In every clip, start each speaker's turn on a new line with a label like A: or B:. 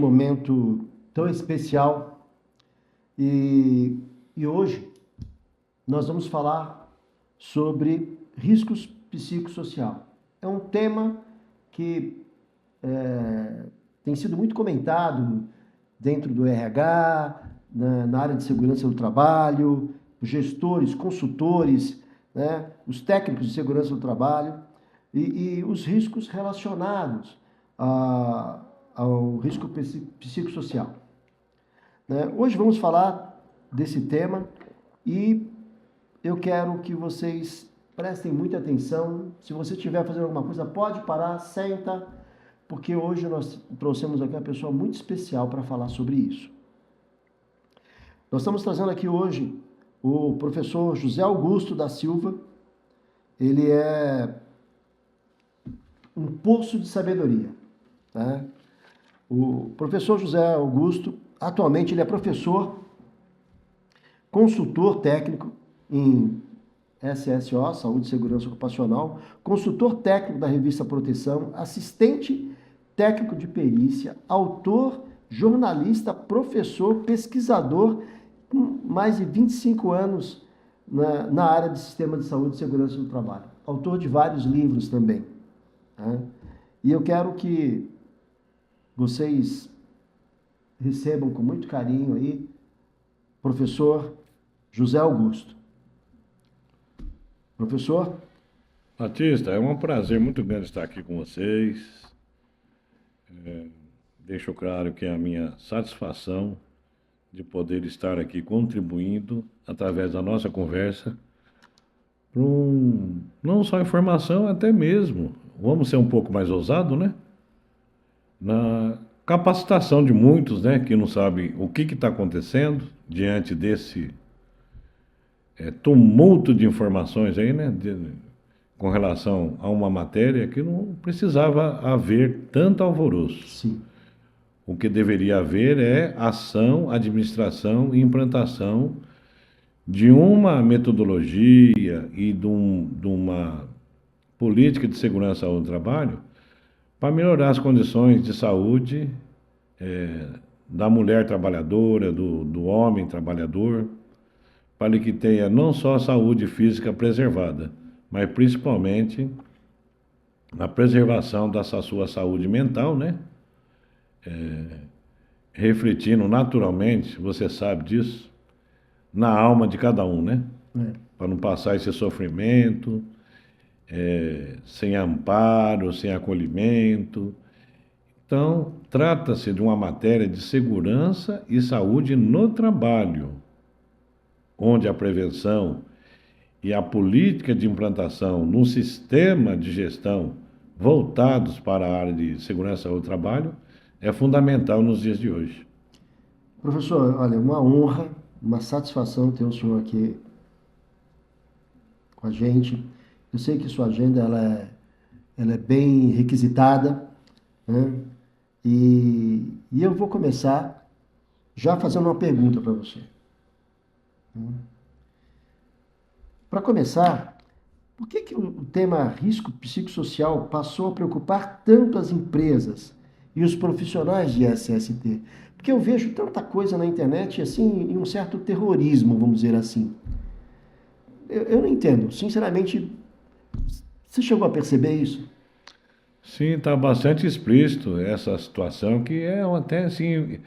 A: momento tão especial e hoje nós vamos falar sobre riscos psicossocial. É um tema que tem sido muito comentado dentro do RH, na área de segurança do trabalho, gestores, consultores, né, os técnicos de segurança do trabalho e os riscos relacionados ao risco psicossocial. Né? Hoje vamos falar desse tema e eu quero que vocês prestem muita atenção. Se você estiver fazendo alguma coisa, pode parar, senta, porque hoje nós trouxemos aqui uma pessoa muito especial para falar sobre isso. Nós estamos trazendo aqui hoje o professor José Augusto da Silva. Ele é um poço de sabedoria. Tá? O professor José Augusto, atualmente ele é professor, consultor técnico em SSO, Saúde e Segurança Ocupacional, consultor técnico da revista Proteção, assistente técnico de perícia, autor, jornalista, professor, pesquisador, com mais de 25 anos na área de sistema de saúde e segurança do trabalho. Autor de vários livros também. Tá? E eu quero que vocês recebam com muito carinho aí, professor José Augusto. Professor?
B: Batista, é um prazer muito grande estar aqui com vocês. Deixo claro que é a minha satisfação de poder estar aqui contribuindo, através da nossa conversa, para não só informação, até mesmo, vamos ser um pouco mais ousado, né? Na capacitação de muitos, né, que não sabem o que está acontecendo diante desse tumulto de informações aí, né, com relação a uma matéria que não precisava haver tanto alvoroço.
A: Sim.
B: O que deveria haver é ação, administração e implantação de uma metodologia e de uma política de segurança ao trabalho para melhorar as condições de saúde da mulher trabalhadora, do homem trabalhador, para que tenha não só a saúde física preservada, mas principalmente a preservação dessa sua saúde mental, né? Refletindo naturalmente, você sabe disso, na alma de cada um, né? Para não passar esse sofrimento, sem amparo, sem acolhimento. Então, trata-se de uma matéria de segurança e saúde no trabalho, onde a prevenção e a política de implantação no sistema de gestão voltados para a área de segurança do trabalho é fundamental nos dias de hoje.
A: Professor, olha, uma honra, uma satisfação ter o senhor aqui com a gente. Eu sei que sua agenda ela é bem requisitada, né? E eu vou começar já fazendo uma pergunta para você. Para começar, por que o tema risco psicossocial passou a preocupar tanto as empresas e os profissionais de SST? Porque eu vejo tanta coisa na internet, assim, e um certo terrorismo, vamos dizer assim. Eu não entendo, sinceramente. Você chegou a perceber isso?
B: Sim, está bastante explícito essa situação que é até assim,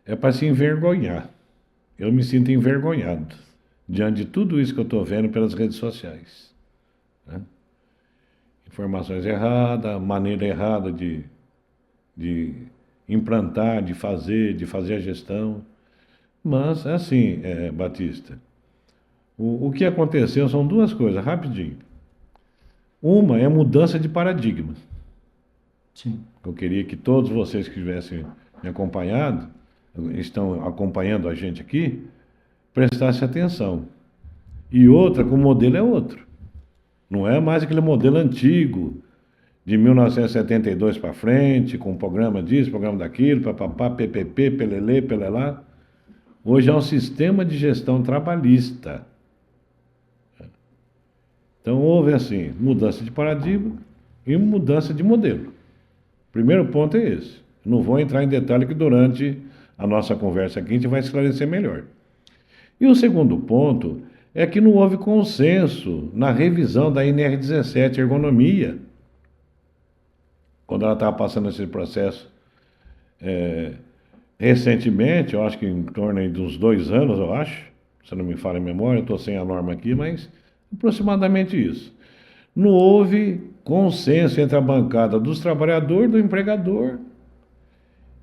B: é para se envergonhar. Eu me sinto envergonhado diante de tudo isso que eu estou vendo pelas redes sociais, né? Informações erradas, maneira errada de implantar, de fazer a gestão. Mas, assim, Batista, o que aconteceu são duas coisas, rapidinho. Uma é a mudança de paradigma.
A: Sim.
B: Eu queria que todos vocês que tivessem me acompanhado, estão acompanhando a gente aqui, prestassem atenção. E outra, que o modelo é outro. Não é mais aquele modelo antigo, de 1972 para frente, com programa disso, programa daquilo, papapá, PPP, pelelê, pelelá. Hoje é um sistema de gestão trabalhista. Então houve mudança de paradigma e mudança de modelo. Primeiro ponto é esse. Não vou entrar em detalhe que durante a nossa conversa aqui a gente vai esclarecer melhor. E o segundo ponto é que não houve consenso na revisão da NR17 Ergonomia, quando ela estava passando esse processo recentemente, eu acho que em torno aí dos 2 anos, eu acho, se não me falha a memória, eu estou sem a norma aqui, mas aproximadamente isso. Não houve consenso entre a bancada dos trabalhadores, do empregador,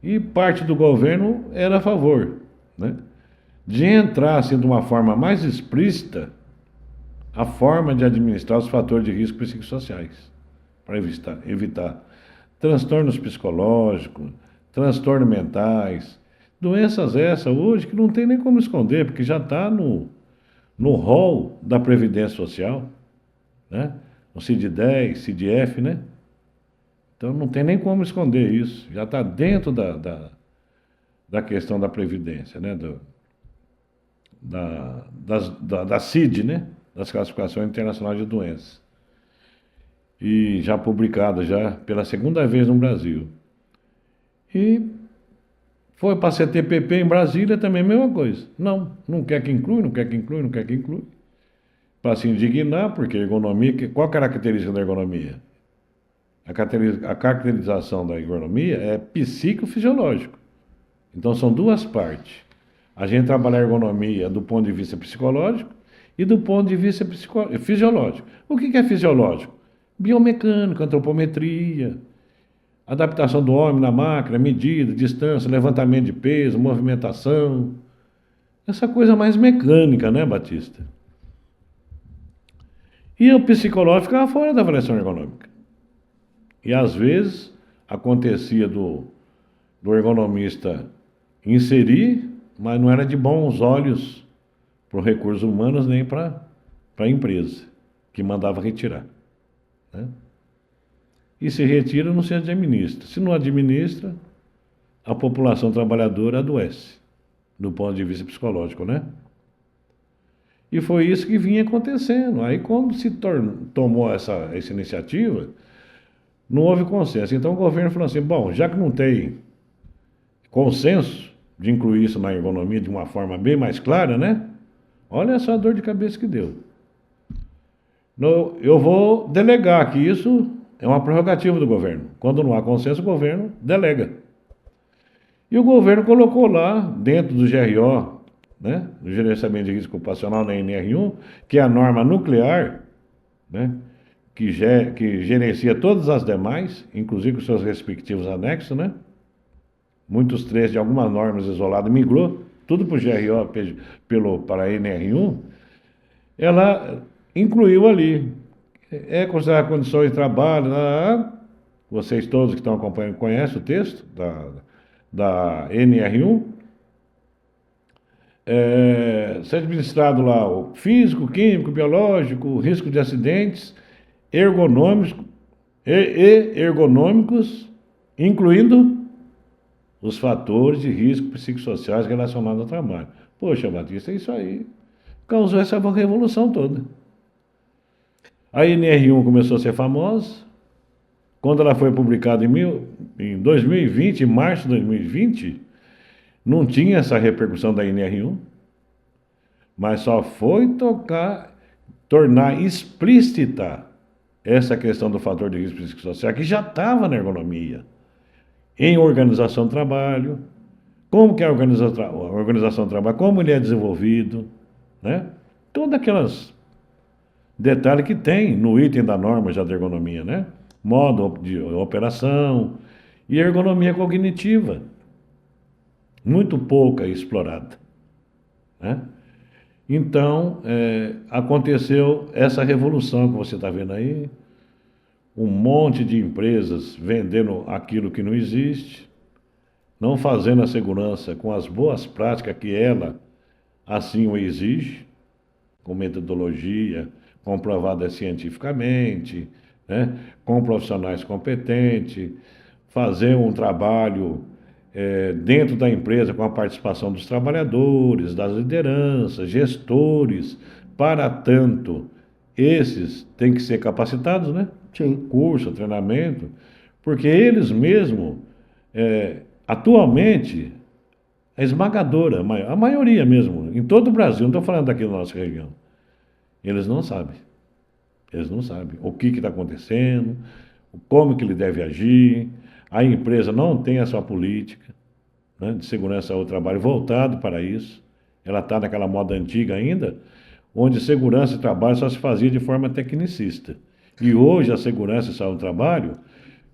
B: e parte do governo era a favor, né, de entrar assim, de uma forma mais explícita a forma de administrar os fatores de risco psicossociais, para evitar transtornos psicológicos, transtornos mentais, doenças essas hoje que não tem nem como esconder, porque já está no rol da Previdência Social, né? O CID-10, CID-F, né? Então não tem nem como esconder isso, já está dentro da questão da Previdência, né? Da CID, né? Das Classificações Internacionais de Doenças. E já publicado já pela segunda vez no Brasil. E foi para a CTPP em Brasília também a mesma coisa. Não quer que inclui, não quer que inclui, não quer que inclui. Para se indignar, porque ergonomia, qual a característica da ergonomia? A caracterização da ergonomia é psicofisiológico. Então são duas partes. A gente trabalha a ergonomia do ponto de vista psicológico e do ponto de vista fisiológico. O que é fisiológico? Biomecânico, antropometria, adaptação do homem na máquina, medida, distância, levantamento de peso, movimentação. Essa coisa mais mecânica, né, Batista? E o psicológico ficava fora da avaliação ergonômica. E às vezes acontecia do ergonomista inserir, mas não era de bons olhos para os recursos humanos nem para a empresa, que mandava retirar, né? E se retira, não se administra. Se não administra, a população trabalhadora adoece, do ponto de vista psicológico, né? E foi isso que vinha acontecendo. Aí, quando se tomou essa iniciativa, não houve consenso. Então, o governo falou assim, bom, já que não tem consenso de incluir isso na ergonomia de uma forma bem mais clara, né? Olha só a dor de cabeça que deu. Eu vou delegar que isso é uma prerrogativa do governo. Quando não há consenso, o governo delega. E o governo colocou lá, dentro do GRO, né, do Gerenciamento de Risco Ocupacional na NR1, que é a norma nuclear, né, que gerencia todas as demais, inclusive com seus respectivos anexos, né? Muitos trechos de algumas normas isoladas migrou, tudo para o GRO, para a NR1, ela incluiu ali. É considerar condições de trabalho, vocês todos que estão acompanhando conhecem o texto da NR1, ser administrado lá o físico, químico, biológico, risco de acidentes, ergonômicos, ergonômicos, incluindo os fatores de risco psicossociais relacionados ao trabalho. Poxa, Batista, isso aí causou essa revolução toda. A NR1 começou a ser famosa. Quando ela foi publicada em 2020, em março de 2020, não tinha essa repercussão da NR1, mas só foi tornar explícita essa questão do fator de risco psicossocial, que já estava na ergonomia, em organização do trabalho, como que é a organização do trabalho, como ele é desenvolvido, né? Todas aquelas detalhe que tem no item da norma já da ergonomia, né? Modo de operação e ergonomia cognitiva, muito pouca explorada, né? Então, aconteceu essa revolução que você está vendo aí, um monte de empresas vendendo aquilo que não existe, não fazendo a segurança com as boas práticas que ela assim o exige, com metodologia comprovada cientificamente, né, com profissionais competentes, fazer um trabalho dentro da empresa com a participação dos trabalhadores, das lideranças, gestores. Para tanto, esses têm que ser capacitados, né?
A: Sim.
B: Curso, treinamento, porque eles mesmos Atualmente, é esmagadora, a maioria mesmo, em todo o Brasil, não estou falando daqui da nossa região, eles não sabem. Eles não sabem o que está acontecendo, como que ele deve agir. A empresa não tem a sua política, né, de segurança ao trabalho voltado para isso. Ela está naquela moda antiga ainda, onde segurança e trabalho só se fazia de forma tecnicista. E hoje a segurança e saúde do trabalho,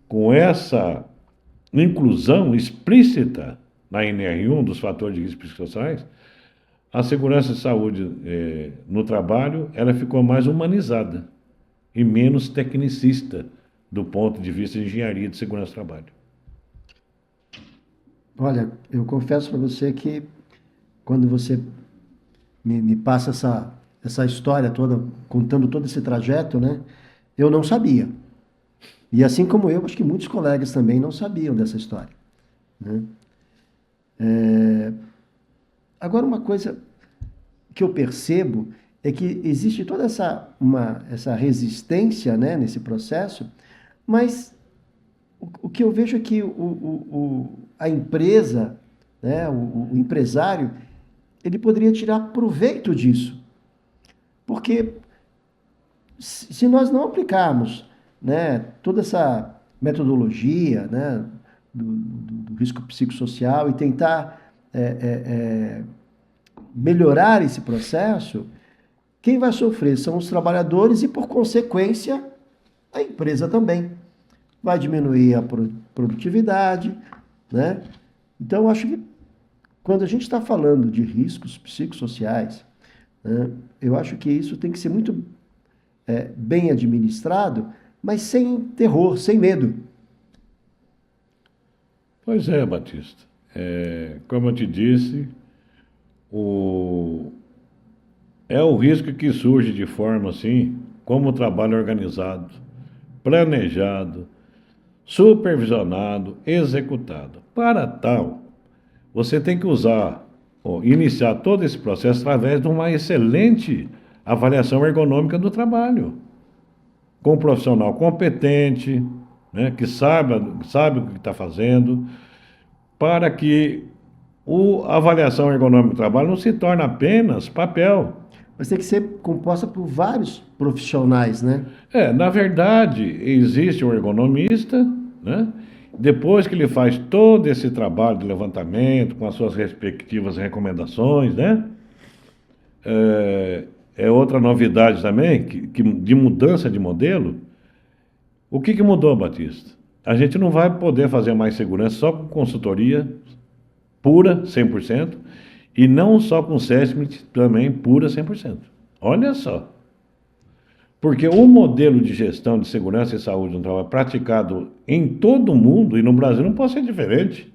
B: com essa inclusão explícita na NR1 dos fatores de risco psicossociais, a segurança e saúde no trabalho, ela ficou mais humanizada e menos tecnicista do ponto de vista de engenharia de segurança do trabalho.
A: Olha, eu confesso para você que quando você me passa essa história toda, contando todo esse trajeto, né, eu não sabia. E assim como eu, acho que muitos colegas também não sabiam dessa história, né? Agora, uma coisa que eu percebo é que existe toda essa resistência, né, nesse processo, mas o que eu vejo é que a empresa, né, o empresário, ele poderia tirar proveito disso. Porque se nós não aplicarmos, né, toda essa metodologia, né, do risco psicossocial e tentar melhorar esse processo, quem vai sofrer são os trabalhadores e, por consequência, a empresa também. Vai diminuir a produtividade, né? Então, eu acho que quando a gente está falando de riscos psicossociais, né, eu acho que isso tem que ser muito bem administrado, mas sem terror, sem medo.
B: Pois é, Batista. Como eu te disse, é o risco que surge de forma assim, como o trabalho organizado, planejado, supervisionado, executado. Para tal, você tem que iniciar todo esse processo através de uma excelente avaliação ergonômica do trabalho, com um profissional competente, né, que sabe o que está fazendo, para que a avaliação ergonômica do trabalho não se torne apenas papel.
A: Mas tem que ser composta por vários profissionais, né?
B: Na verdade, existe um ergonomista, né? Depois que ele faz todo esse trabalho de levantamento, com as suas respectivas recomendações, né? Outra novidade também, de mudança de modelo. O que mudou, Batista? A gente não vai poder fazer mais segurança só com consultoria pura, 100%, e não só com SESMIT também pura, 100%. Olha só. Porque o modelo de gestão de segurança e saúde no trabalho praticado em todo o mundo, e no Brasil não pode ser diferente,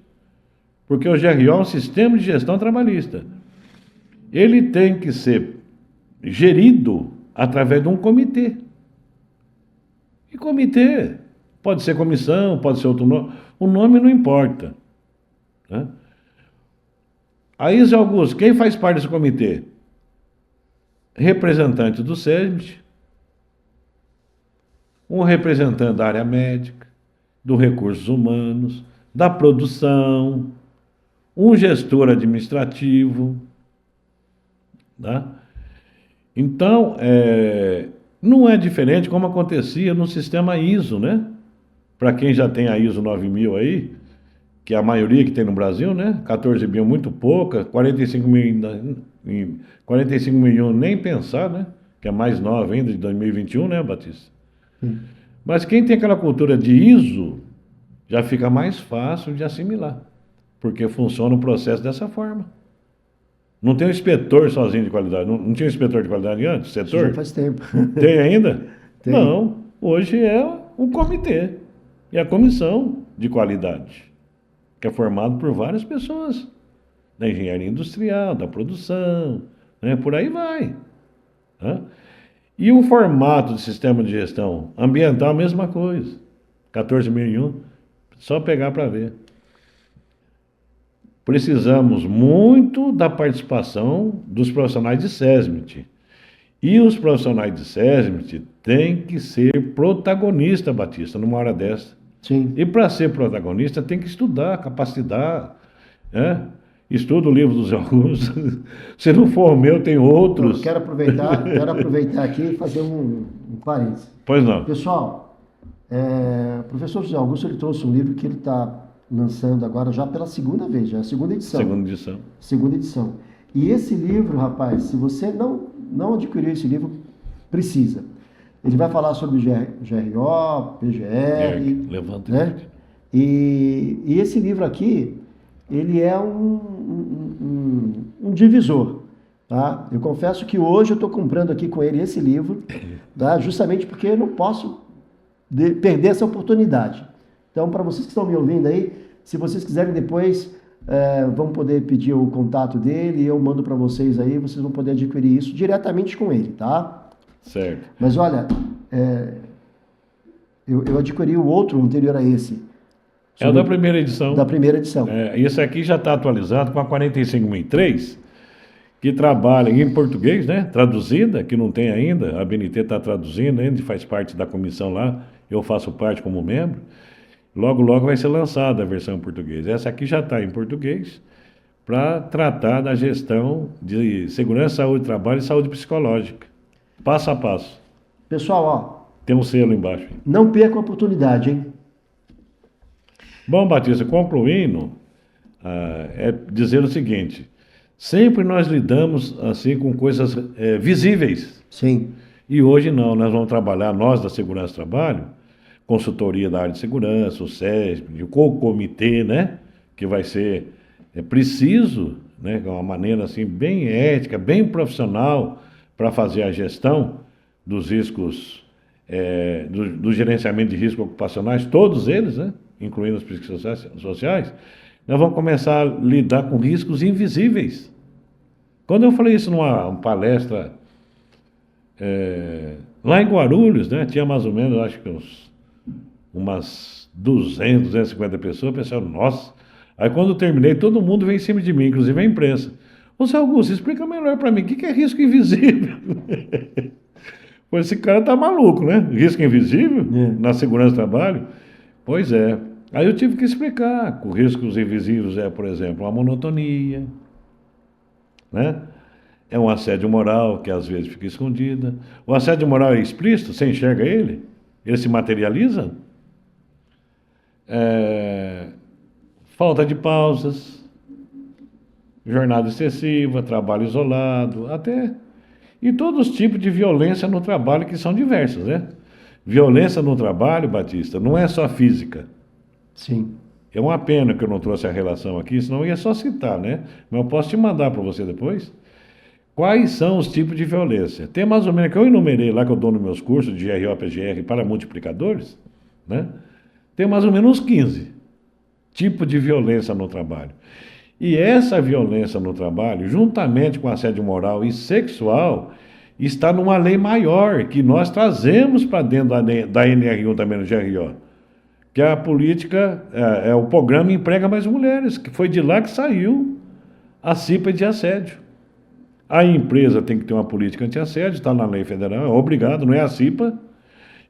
B: porque o GRO é um sistema de gestão trabalhista. Ele tem que ser gerido através de um comitê. E comitê pode ser comissão, pode ser outro nome, o nome não importa, né? Aí, Zé Augusto, quem faz parte desse comitê? Representante do SESMIT, um representante da área médica, dos recursos humanos, da produção, um gestor administrativo, tá? Então, não é diferente como acontecia no sistema ISO, né? Para quem já tem a ISO 9000 aí, que é a maioria que tem no Brasil, né? 14 mil muito pouca, 45 mil nem pensar, né? Que é mais nova ainda, de 2021, né, Batista? Mas quem tem aquela cultura de ISO, já fica mais fácil de assimilar, porque funciona o processo dessa forma. Não tem um inspetor sozinho de qualidade. Não tinha um inspetor de qualidade antes? Setor?
A: Já faz tempo.
B: Tem ainda?
A: Tem.
B: Não. Hoje é um comitê. E a comissão de qualidade, que é formado por várias pessoas, da engenharia industrial, da produção, né? Por aí vai. Né? E o formato de sistema de gestão ambiental, a mesma coisa. 14.001, só pegar para ver. Precisamos muito da participação dos profissionais de SESMIT. E os profissionais de SESMIT têm que ser protagonistas, Batista, numa hora dessa.
A: Sim.
B: E para ser protagonista tem que estudar, capacitar, né? Estuda o livro dos Augusto. Se não for o meu, tem outros.
A: Eu quero aproveitar aqui e fazer um parênteses.
B: Pois não.
A: Pessoal, o professor José Augusto ele trouxe um livro que ele está lançando agora já pela segunda vez, já é a segunda edição.
B: Segunda edição.
A: Segunda edição. E esse livro, rapaz, se você não adquiriu esse livro, precisa. Ele vai falar sobre GRO, PGR,
B: levanta,
A: né? E esse livro aqui, ele é um divisor, tá? Eu confesso que hoje eu estou comprando aqui com ele esse livro, tá? Justamente porque eu não posso perder essa oportunidade. Então, para vocês que estão me ouvindo aí, se vocês quiserem depois, vão poder pedir o contato dele, eu mando para vocês aí, vocês vão poder adquirir isso diretamente com ele, tá?
B: Certo.
A: Mas olha, eu adquiri o outro anterior a esse.
B: É o da primeira edição.
A: Da primeira edição.
B: Esse aqui já está atualizado com a 45.003, que trabalha em português, né? Traduzida, que não tem ainda. A BNT está traduzindo ainda, faz parte da comissão lá. Eu faço parte como membro. Logo, logo vai ser lançada a versão em português. Essa aqui já está em português para tratar da gestão de segurança, saúde, trabalho e saúde psicológica. Passo a passo.
A: Pessoal, ó.
B: Tem um selo embaixo.
A: Não perca a oportunidade, hein?
B: Bom, Batista, concluindo, é dizer o seguinte: sempre nós lidamos assim com coisas visíveis.
A: Sim.
B: E hoje não, nós vamos trabalhar, nós da Segurança do Trabalho, consultoria da área de segurança, o SESP, o comitê, né? Que vai ser preciso, né? De uma maneira assim bem ética, bem profissional, para fazer a gestão dos riscos, do gerenciamento de riscos ocupacionais, todos eles, né? Incluindo os psicossociais, nós vamos começar a lidar com riscos invisíveis. Quando eu falei isso numa palestra lá em Guarulhos, né? Tinha mais ou menos, acho que umas 200, 250 pessoas, pensaram, nossa. Aí quando eu terminei, todo mundo veio em cima de mim, inclusive a imprensa. Ô, Zé Augusto, explica melhor para mim, o que é risco invisível? Pô, esse cara tá maluco, né? Risco invisível na segurança do trabalho? Pois é. Aí eu tive que explicar. O riscos invisíveis por exemplo, a monotonia, né? É um assédio moral que às vezes fica escondida. O assédio moral é explícito, você enxerga ele? Ele se materializa? Falta de pausas, jornada excessiva, trabalho isolado, até... E todos os tipos de violência no trabalho que são diversos, né? Violência no trabalho, Batista, não é só física.
A: Sim.
B: É uma pena que eu não trouxe a relação aqui, senão eu ia só citar, né? Mas eu posso te mandar para você depois. Quais são os tipos de violência? Tem mais ou menos que eu enumerei lá, que eu dou nos meus cursos de GRO, PGR para multiplicadores, né? Tem mais ou menos uns 15 tipos de violência no trabalho. E essa violência no trabalho, juntamente com assédio moral e sexual, está numa lei maior que nós trazemos para dentro da NR1 também no GRO, que a política, o programa Emprega Mais Mulheres, que foi de lá que saiu a CIPA de assédio. A empresa tem que ter uma política anti-assédio, está na lei federal, é obrigado, não é a CIPA.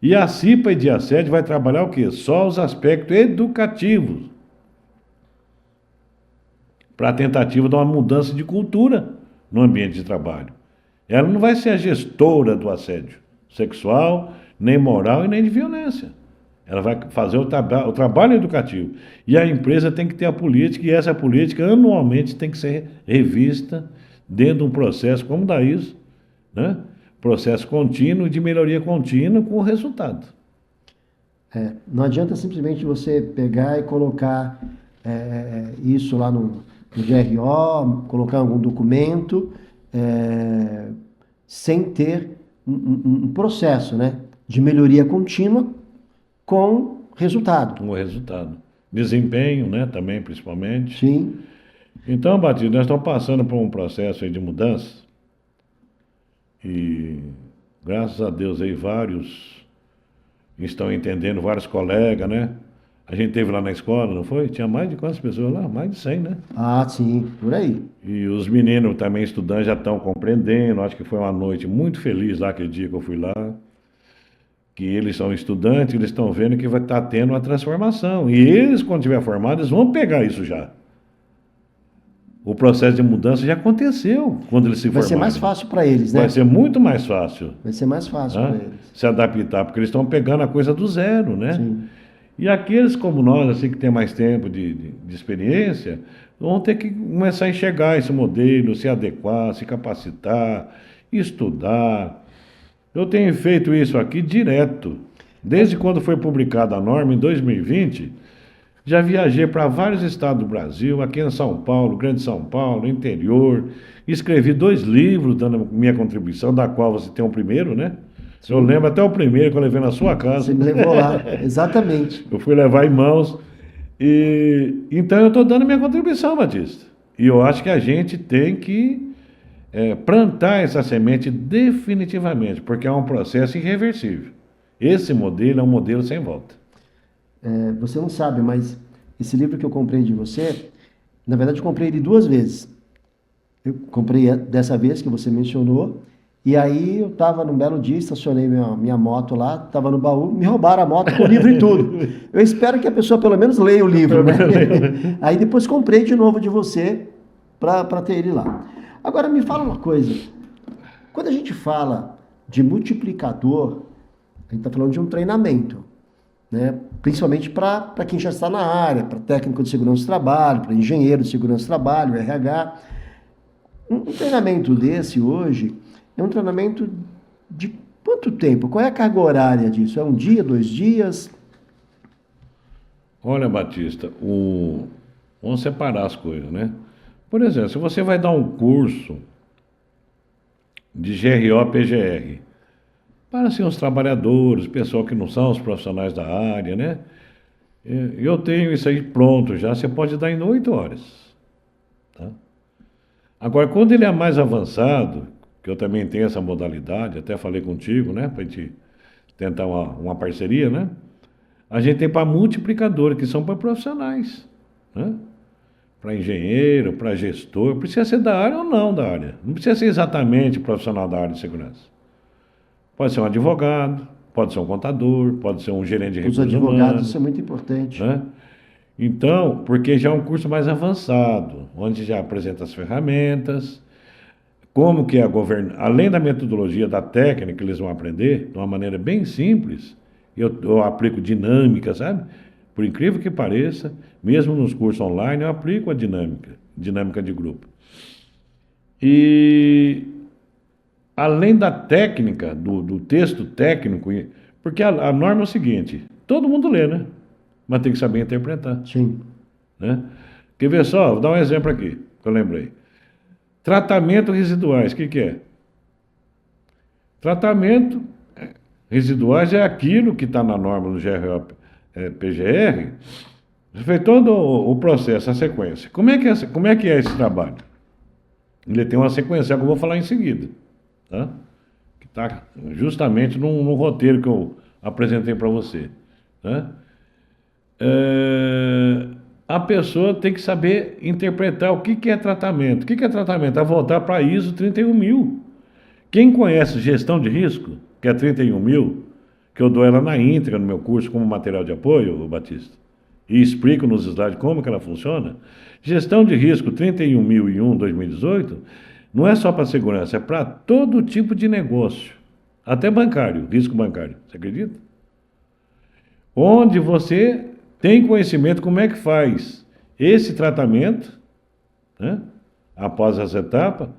B: E a CIPA de assédio vai trabalhar o quê? Só os aspectos educativos, para a tentativa de uma mudança de cultura no ambiente de trabalho. Ela não vai ser a gestora do assédio sexual, nem moral e nem de violência. Ela vai fazer o trabalho educativo. E a empresa tem que ter a política, e essa política anualmente tem que ser revista dentro de um processo como da ISO, né? Processo contínuo de melhoria contínua com resultado.
A: Não adianta simplesmente você pegar e colocar isso lá no GRO, colocar algum documento, sem ter um processo, né, de melhoria contínua com resultado.
B: Com o resultado. Desempenho, né, também, principalmente.
A: Sim.
B: Então, Batista, nós estamos passando por um processo aí de mudança e, graças a Deus, aí vários estão entendendo, vários colegas, né? A gente teve lá na escola, não foi? Tinha mais de quantas pessoas lá? Mais de 100, né?
A: Ah, sim, por aí.
B: E os meninos também, estudantes, já estão compreendendo. Acho que foi uma noite muito feliz lá, aquele dia que eu fui lá. que eles são estudantes, eles estão vendo que vai estar tendo uma transformação. E eles, quando estiver formados, eles vão pegar isso já. O processo de mudança já aconteceu quando eles se formarem.
A: Vai ser mais fácil para eles, né?
B: Vai ser muito mais fácil.
A: Vai ser mais fácil para eles.
B: Se adaptar, porque eles estão pegando a coisa do zero, né?
A: Sim.
B: E aqueles como nós, assim, que tem mais tempo de experiência, vão ter que começar a enxergar esse modelo, se adequar, se capacitar, estudar. Eu tenho feito isso aqui direto. Desde quando foi publicada a norma, em 2020, já viajei para vários estados do Brasil, aqui em São Paulo, Grande São Paulo, interior. Escrevi 2 livros dando minha contribuição, da qual você tem o primeiro, né? Sim. Eu lembro até o primeiro que eu levei na sua casa.
A: Você me levou lá, exatamente.
B: Eu fui levar em mãos. Então eu estou dando minha contribuição, Batista. E eu acho que a gente tem que plantar essa semente definitivamente, porque é um processo irreversível. Esse modelo é um modelo sem volta.
A: Você não sabe, mas esse livro que eu comprei de você, na verdade eu comprei ele 2 vezes. Eu comprei dessa vez que você mencionou, e aí eu estava num belo dia, estacionei minha moto lá, estava no baú, me roubaram a moto com o livro e tudo. Eu espero que a pessoa pelo menos leia o livro, né? Aí depois comprei de novo de você para ter ele lá. Agora me fala uma coisa, quando a gente fala de multiplicador, a gente está falando de um treinamento, né? Principalmente para quem já está na área, para técnico de segurança do trabalho, para engenheiro de segurança do trabalho, RH. Um treinamento desse hoje é um treinamento de quanto tempo? Qual é a carga horária disso? É 1 dia, 2 dias?
B: Olha, Batista, vamos separar as coisas, né? Por exemplo, se você vai dar um curso de GRO-PGR, para assim, os trabalhadores, o pessoal que não são os profissionais da área, né? Eu tenho isso aí pronto já, você pode dar em 8 horas. Tá? Agora, quando ele é mais avançado, que eu também tenho essa modalidade, até falei contigo, né? Para a gente tentar uma parceria, né? A gente tem para multiplicadores, que são para profissionais, né? Para engenheiro, para gestor, precisa ser da área ou não da área. Não precisa ser exatamente profissional da área de segurança. Pode ser um advogado, pode ser um contador, pode ser um gerente de recursos humanos. Os advogados,
A: isso é muito importante.
B: Né? Então, porque já é um curso mais avançado, onde já apresenta as ferramentas, como que é além da metodologia, da técnica que eles vão aprender, de uma maneira bem simples, eu aplico dinâmica, sabe? Por incrível que pareça, mesmo nos cursos online, eu aplico a dinâmica de grupo. E além da técnica, do texto técnico, porque a norma é o seguinte, todo mundo lê, né? Mas tem que saber interpretar.
A: Sim.
B: Né? Quer ver só? Vou dar um exemplo aqui, que eu lembrei. Tratamento residuais, o que é? Tratamento residuais é aquilo que está na norma do GRO-PGR, fez todo o processo, a sequência. Como é que é esse trabalho? Ele tem uma sequência que eu vou falar em seguida. Tá? Que está justamente no roteiro que eu apresentei para você. Tá? A pessoa tem que saber interpretar o que é tratamento. O que é tratamento? É voltar para a ISO 31000. Quem conhece gestão de risco, que é 31000, que eu dou ela na íntegra no meu curso como material de apoio, Batista, e explico nos slides como que ela funciona, gestão de risco 31001/2018 não é só para segurança, é para todo tipo de negócio, até bancário, risco bancário, você acredita? Onde você tem conhecimento como é que faz esse tratamento, né, após essa etapa,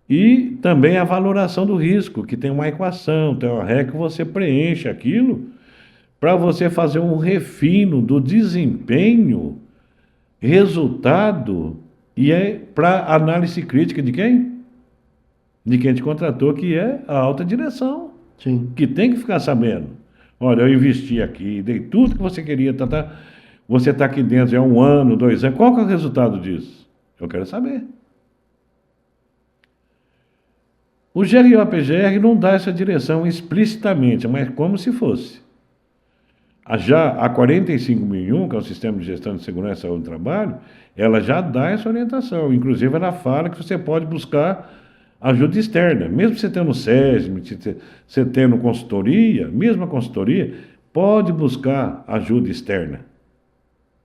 B: e também a valoração do risco, que tem uma equação, tem uma regra que você preenche aquilo para você fazer um refino do desempenho, resultado, e é para análise crítica de quem? De quem te contratou, que é a alta direção.
A: Sim.
B: Que tem que ficar sabendo. Olha, eu investi aqui, dei tudo que você queria, você está aqui dentro há 1 ano, 2 anos, qual que é o resultado disso? Eu quero saber. O GRO-PGR não dá essa direção explicitamente, mas como se fosse. Já a 45001, que é o Sistema de Gestão de Segurança e Saúde do Trabalho, ela já dá essa orientação. Inclusive, ela fala que você pode buscar ajuda externa. Mesmo você tendo SESM, você tendo consultoria, mesmo a consultoria, pode buscar ajuda externa.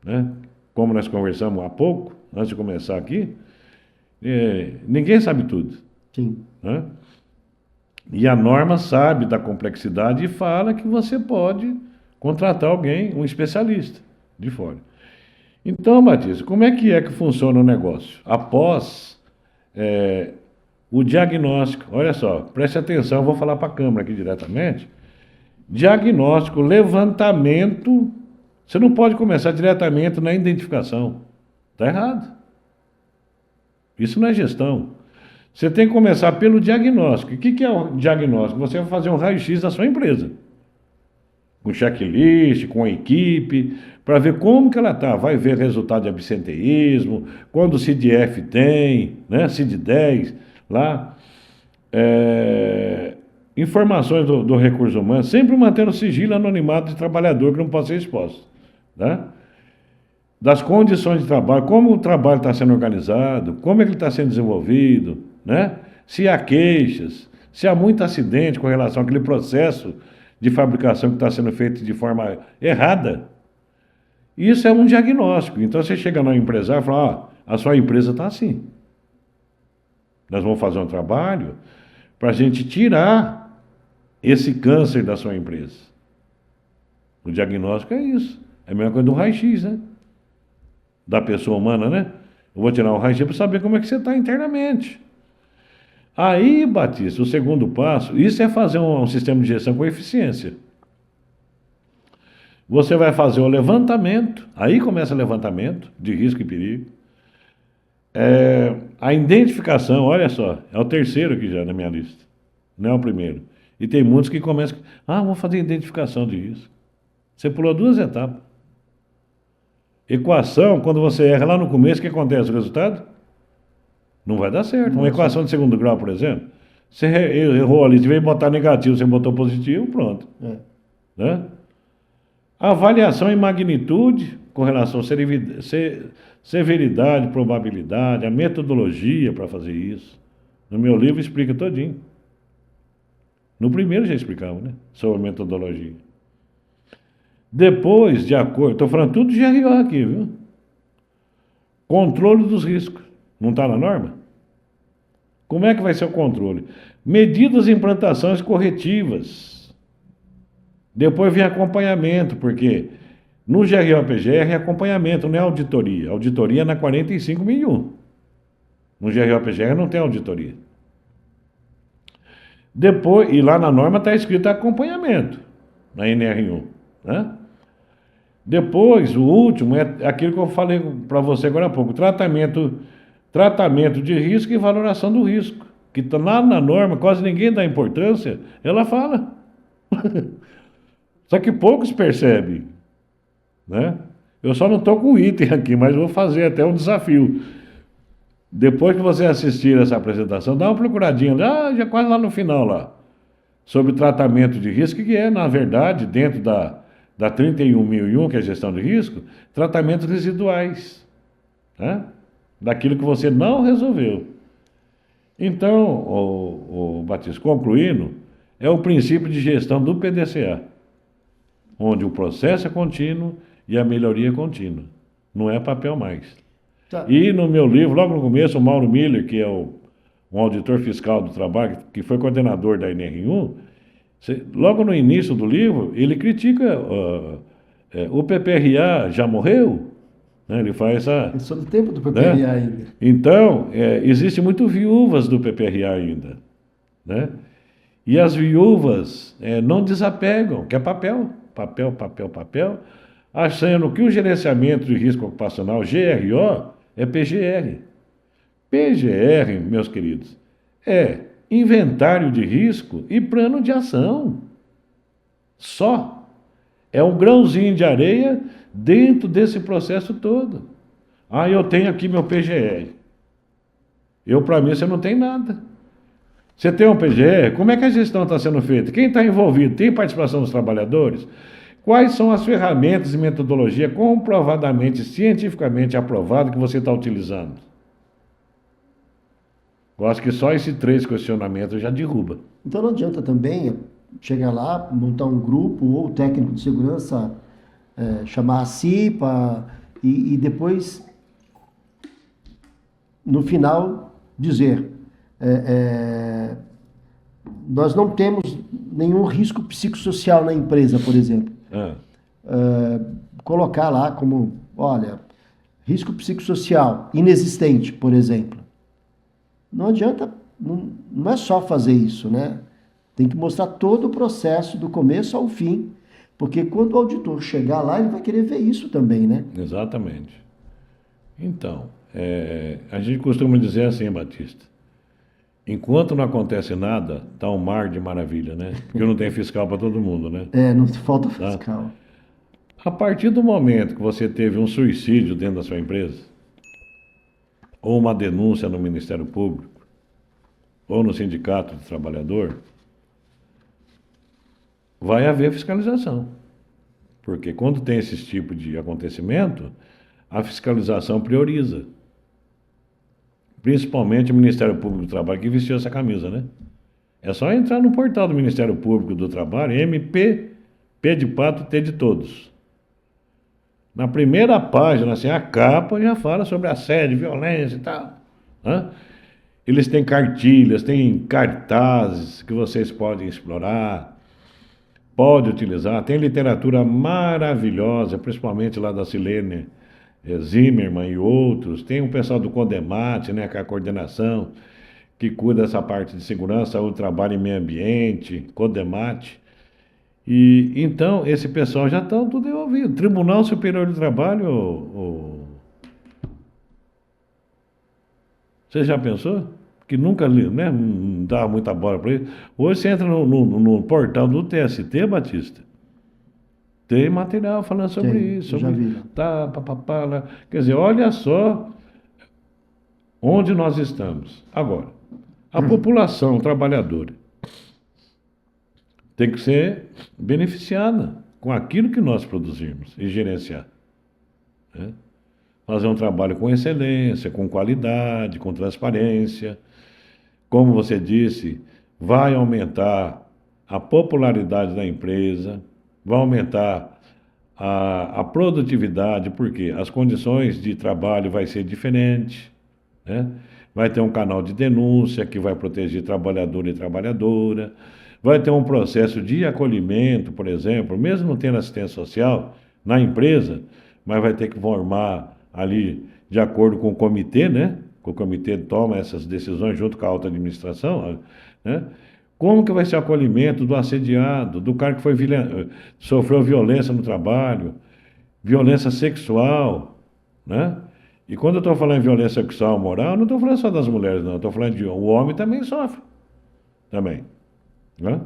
B: Né? Como nós conversamos há pouco, antes de começar aqui, ninguém sabe tudo.
A: Sim.
B: Né? E a norma sabe da complexidade e fala que você pode contratar alguém, um especialista de fora. Então, Batista, como é que funciona o negócio? Após o diagnóstico, olha só, preste atenção, eu vou falar para a Câmara aqui diretamente. Diagnóstico, levantamento, você não pode começar diretamente na identificação. Está errado. Isso não é gestão. Você tem que começar pelo diagnóstico. O que é o diagnóstico? Você vai fazer um raio-x da sua empresa. Com checklist, com a equipe, para ver como que ela está. Vai ver resultado de absenteísmo, quando o CID-F tem, né? CID-10, lá. Informações do recurso humano, sempre mantendo o sigilo anonimato de trabalhador que não pode ser exposto. Né? Das condições de trabalho, como o trabalho está sendo organizado, como é que ele está sendo desenvolvido, né? Se há queixas, se há muito acidente com relação àquele processo de fabricação que está sendo feito de forma errada. Isso é um diagnóstico. Então você chega no empresário e fala, a sua empresa está assim. Nós vamos fazer um trabalho para a gente tirar esse câncer da sua empresa. O diagnóstico é isso. É a mesma coisa do raio-x, né? Da pessoa humana, né? Eu vou tirar o raio-x para saber como é que você está internamente. Aí, Batista, o segundo passo, isso é fazer um sistema de gestão com eficiência. Você vai fazer o levantamento, aí começa o levantamento de risco e perigo. A identificação, olha só, é o terceiro aqui já na minha lista, não é o primeiro. E tem muitos que começam, vou fazer identificação de risco. Você pulou 2 etapas. Equação, quando você erra lá no começo, o que acontece? O resultado? Não vai dar certo. Uma equação de segundo grau, por exemplo, você errou ali, de vez de botar negativo, você botou positivo, pronto. Né? Avaliação em magnitude, com relação à severidade, probabilidade, a metodologia para fazer isso. No meu livro explica todinho. No primeiro já explicava, né? Sobre a metodologia. Depois, de acordo, estou falando tudo de GRO aqui, viu? Controle dos riscos. Não está na norma? Como é que vai ser o controle? Medidas e implantações corretivas. Depois vem acompanhamento, porque no GRO-PGR é acompanhamento, não é auditoria. Auditoria é na 45.001. No GRO-PGR não tem auditoria. Depois, e lá na norma está escrito acompanhamento, na NR1. Né? Depois, o último é aquilo que eu falei para você agora há pouco, tratamento de risco e valoração do risco, que está lá na norma, quase ninguém dá importância, ela fala. Só que poucos percebem. Né? Eu só não estou com o item aqui, mas vou fazer até um desafio. Depois que você assistir essa apresentação, dá uma procuradinha, já quase lá no final, lá, sobre tratamento de risco, que é, na verdade, dentro da 31.001, que é a gestão de risco, tratamentos residuais. Né? Daquilo que você não resolveu. Então, o Batista, concluindo, é o princípio de gestão do PDCA, onde o processo é contínuo e a melhoria é contínua. Não é papel mais. Tá. E no meu livro, logo no começo, o Mauro Miller, que é um auditor fiscal do trabalho, que foi coordenador da NR1, logo no início do livro, ele critica o PPRA já morreu. Né? Ele faz essa... Isso no tempo do PPRA, né? Ainda. Então, existe muito viúvas do PPRA ainda. Né? E as viúvas não desapegam, que é papel, achando que o gerenciamento de risco ocupacional, GRO, é PGR. PGR, meus queridos, é inventário de risco e plano de ação. Só. É um grãozinho de areia dentro desse processo todo. Eu tenho aqui meu PGR. Para mim, você não tem nada. Você tem um PGR, como é que a gestão está sendo feita? Quem está envolvido? Tem participação dos trabalhadores? Quais são as ferramentas e metodologia comprovadamente, cientificamente aprovada que você está utilizando? Eu acho que só esses 3 questionamentos já derruba.
A: Então não adianta também chegar lá, montar um grupo ou o técnico de segurança chamar a CIPA e depois, no final, dizer nós não temos nenhum risco psicossocial na empresa, por exemplo. Colocar lá como, olha, risco psicossocial inexistente, por exemplo. Não adianta, não é só fazer isso, né? Tem que mostrar todo o processo, do começo ao fim, porque quando o auditor chegar lá, ele vai querer ver isso também, né?
B: Exatamente. Então, a gente costuma dizer assim, Batista, enquanto não acontece nada, tá um mar de maravilha, né? Porque não tem fiscal para todo mundo, né?
A: Não falta fiscal.
B: A partir do momento que você teve um suicídio dentro da sua empresa, ou uma denúncia no Ministério Público, ou no Sindicato do Trabalhador, vai haver fiscalização. Porque quando tem esse tipo de acontecimento, a fiscalização prioriza. Principalmente o Ministério Público do Trabalho, que vestiu essa camisa, né? É só entrar no portal do Ministério Público do Trabalho, MP, P de pato, T de todos. Na primeira página, assim, a capa já fala sobre assédio, violência e tal. Eles têm cartilhas, têm cartazes que vocês podem explorar, pode utilizar. Tem literatura maravilhosa, principalmente lá da Silene Zimmermann e outros. Tem um pessoal do CODEMAT, né, que é a coordenação que cuida dessa parte de segurança, saúde, trabalho e meio ambiente, CODEMAT. E então esse pessoal já está tudo envolvido. Tribunal Superior do Trabalho, você já pensou? Que nunca, né, não dava muita bola para isso. Hoje você entra no portal do TST, Batista, tem material falando sobre isso.
A: Já vi.
B: Lá. Quer dizer, olha só onde nós estamos. Agora, a população trabalhadora tem que ser beneficiada com aquilo que nós produzimos e gerenciar. Né? Fazer um trabalho com excelência, com qualidade, com transparência. Como você disse, vai aumentar a popularidade da empresa, vai aumentar a produtividade, porque as condições de trabalho vai ser diferentes, né? Vai ter um canal de denúncia que vai proteger trabalhador e trabalhadora, vai ter um processo de acolhimento, por exemplo, mesmo não tendo assistência social na empresa, mas vai ter que formar ali de acordo com o comitê, né? O comitê toma essas decisões junto com a alta administração, né? Como que vai ser o acolhimento do assediado, do cara que sofreu violência no trabalho, violência sexual, né? E quando eu estou falando em violência sexual moral, não estou falando só das mulheres, não. Estou falando de o homem também sofre, também, né?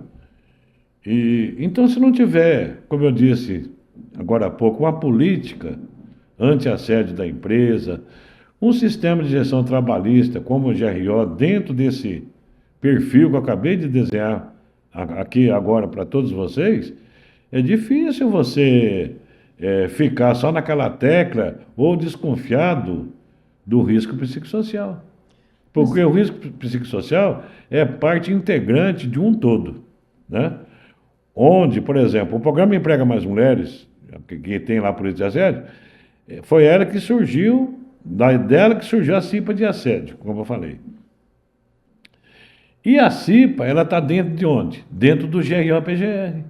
B: E então, se não tiver, como eu disse agora há pouco, uma política anti-assédio da empresa, um sistema de gestão trabalhista como o GRO, dentro desse perfil que eu acabei de desenhar aqui agora para todos vocês, é difícil você ficar só naquela tecla ou desconfiado do risco psicossocial. Porque o risco psicossocial é parte integrante de um todo, né? Onde, por exemplo, o programa Emprega Mais Mulheres, que tem lá polícia de assédio, foi ela que surgiu, dela que surgiu a CIPA de assédio, como eu falei. E a CIPA, ela está dentro de onde? Dentro do GRO-PGR.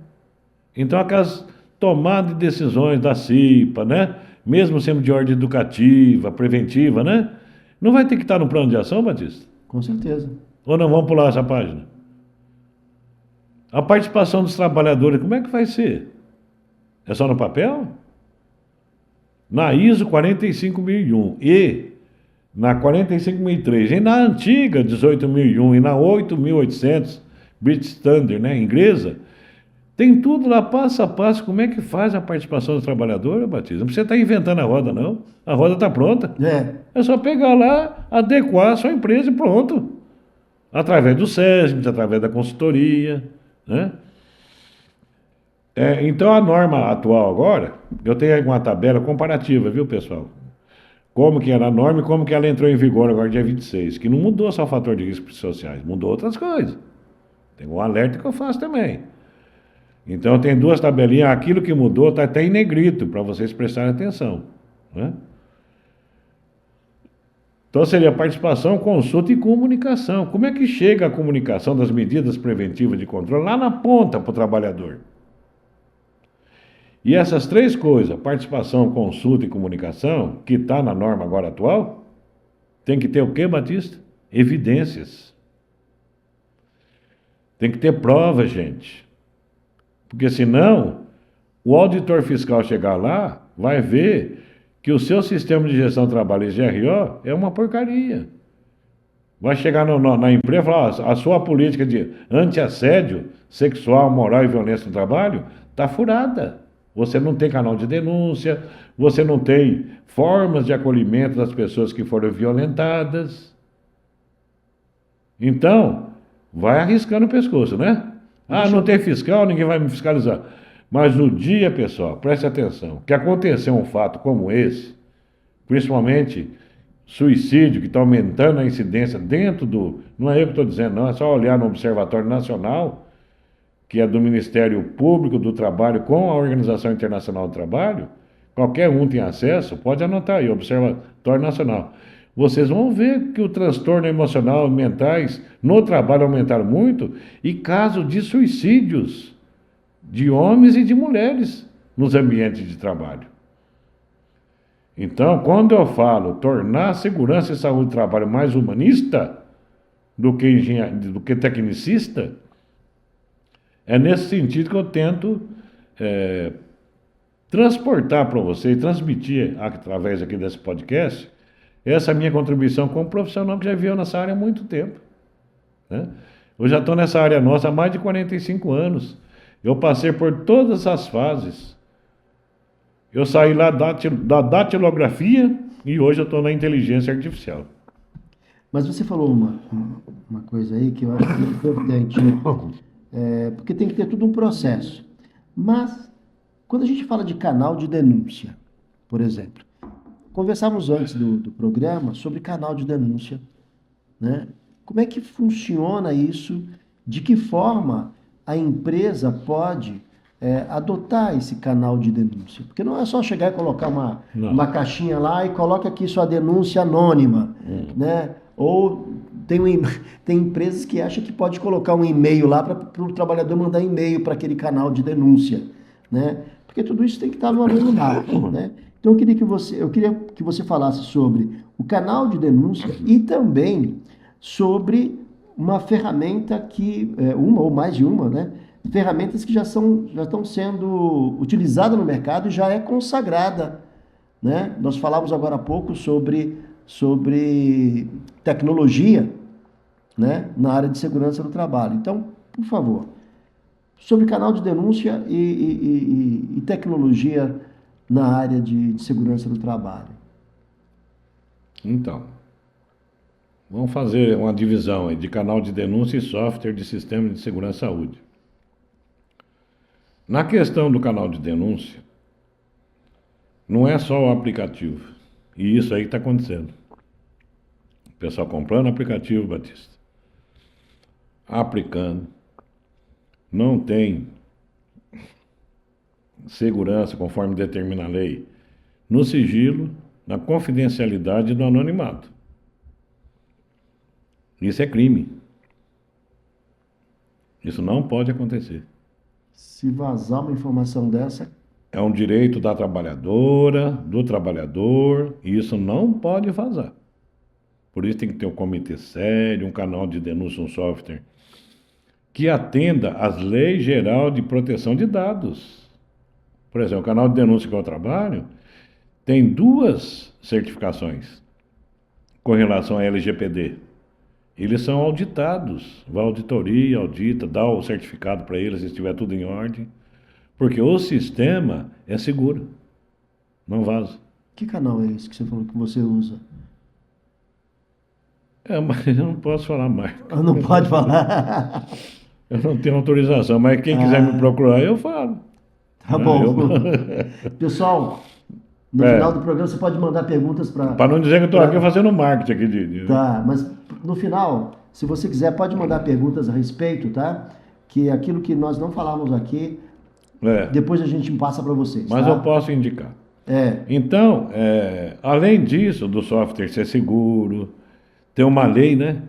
B: Então, aquelas tomadas de decisões da CIPA, né? Mesmo sendo de ordem educativa, preventiva, né? Não vai ter que estar no plano de ação, Batista?
A: Com certeza.
B: Ou não vamos pular essa página? A participação dos trabalhadores, como é que vai ser? É só no papel? Na ISO 45001 e na 45003 e na antiga 18001 e na 8800 British Standard, né, inglesa, tem tudo lá passo a passo como é que faz a participação do trabalhador, Batista. Não precisa estar inventando a roda, não. A roda está pronta. É só pegar lá, adequar a sua empresa e pronto. Através do SESMIT, através da consultoria, né? Então, a norma atual agora, eu tenho aí uma tabela comparativa, viu, pessoal? como que era a norma e como que ela entrou em vigor agora dia 26, que não mudou só o fator de riscos sociais, mudou outras coisas. Tem um alerta que eu faço também. Então tem duas tabelinhas, aquilo que mudou está até em negrito, para vocês prestarem atenção, né? Então seria participação, consulta e comunicação. Como é que chega a comunicação das medidas preventivas de controle lá na ponta para o trabalhador? E essas três coisas, participação, consulta e comunicação, que está na norma agora atual, tem que ter o quê, Batista? Evidências. Tem que ter prova, gente. Porque senão, o auditor fiscal chegar lá, vai ver que o seu sistema de gestão de trabalho e GRO é uma porcaria. Vai chegar na empresa e falar, a sua política de anti-assédio sexual, moral e violência no trabalho está furada. Você não tem canal de denúncia, você não tem formas de acolhimento das pessoas que foram violentadas. Então, vai arriscando o pescoço, né? Ah, não tem fiscal, ninguém vai me fiscalizar. Mas no dia, pessoal, preste atenção, que aconteceu um fato como esse, principalmente suicídio, que está aumentando a incidência dentro do... Não é eu que estou dizendo, não, é só olhar no Observatório Nacional, que é do Ministério Público do Trabalho com a Organização Internacional do Trabalho, qualquer um tem acesso, pode anotar aí, Observatório Nacional. Vocês vão ver que o transtorno emocional e mentais no trabalho aumentaram muito e casos de suicídios de homens e de mulheres nos ambientes de trabalho. Então, quando eu falo tornar a segurança e saúde do trabalho mais humanista do que tecnicista, é nesse sentido que eu tento transportar para você e transmitir através aqui desse podcast essa minha contribuição como profissional que já viveu nessa área há muito tempo, né? Eu já estou nessa área nossa há mais de 45 anos. Eu passei por todas as fases. Eu saí lá da datilografia e hoje eu estou na inteligência artificial.
A: Mas você falou uma coisa aí que eu acho que é importante, né? Porque tem que ter tudo um processo. Mas, quando a gente fala de canal de denúncia, por exemplo, conversamos antes do programa sobre canal de denúncia, né? Como é que funciona isso? De que forma a empresa pode adotar esse canal de denúncia? Porque não é só chegar e colocar uma caixinha lá e coloca aqui sua denúncia anônima, né? Ou tem empresas que acham que pode colocar um e-mail lá para o trabalhador mandar e-mail para aquele canal de denúncia, né? Porque tudo isso tem que estar no anonimato, né? Então eu queria que você falasse sobre o canal de denúncia e também sobre uma ferramenta que, uma ou mais de uma, né? Ferramentas que já estão sendo utilizadas no mercado e já é consagrada, né? Nós falávamos agora há pouco sobre tecnologia, né? Na área de segurança do trabalho. Então, por favor, sobre canal de denúncia e tecnologia na área de segurança do trabalho.
B: Então, vamos fazer uma divisão aí de canal de denúncia e software de sistema de segurança e saúde. Na questão do canal de denúncia, não é só o aplicativo. E isso aí está acontecendo. O pessoal comprando aplicativo, Batista. Aplicando. Não tem segurança, conforme determina a lei, no sigilo, na confidencialidade e no anonimato. Isso é crime. Isso não pode acontecer.
A: Se vazar uma informação dessa...
B: É um direito da trabalhadora, do trabalhador, e isso não pode vazar. Por isso tem que ter um comitê sério, um canal de denúncia, um software, que atenda às leis gerais de proteção de dados. Por exemplo, o canal de denúncia que eu trabalho tem 2 certificações com relação à LGPD. Eles são auditados, vai à auditoria, audita, dá o certificado para eles se estiver tudo em ordem, porque o sistema é seguro, não vaza.
A: Que canal é esse que você falou que você usa?
B: Mas eu não posso falar mais.
A: Não pode falar?
B: Eu não tenho autorização, mas quem quiser me procurar, eu falo.
A: Tá bom. Pessoal, No final do programa você pode mandar perguntas para...
B: Para não dizer que eu estou aqui fazendo marketing aqui.
A: Tá, mas no final, se você quiser, pode mandar perguntas a respeito, tá? Que aquilo que nós não falamos aqui, depois a gente passa para vocês.
B: Mas
A: tá?
B: eu posso indicar. Então, além disso, do software ser seguro, tem uma lei, né?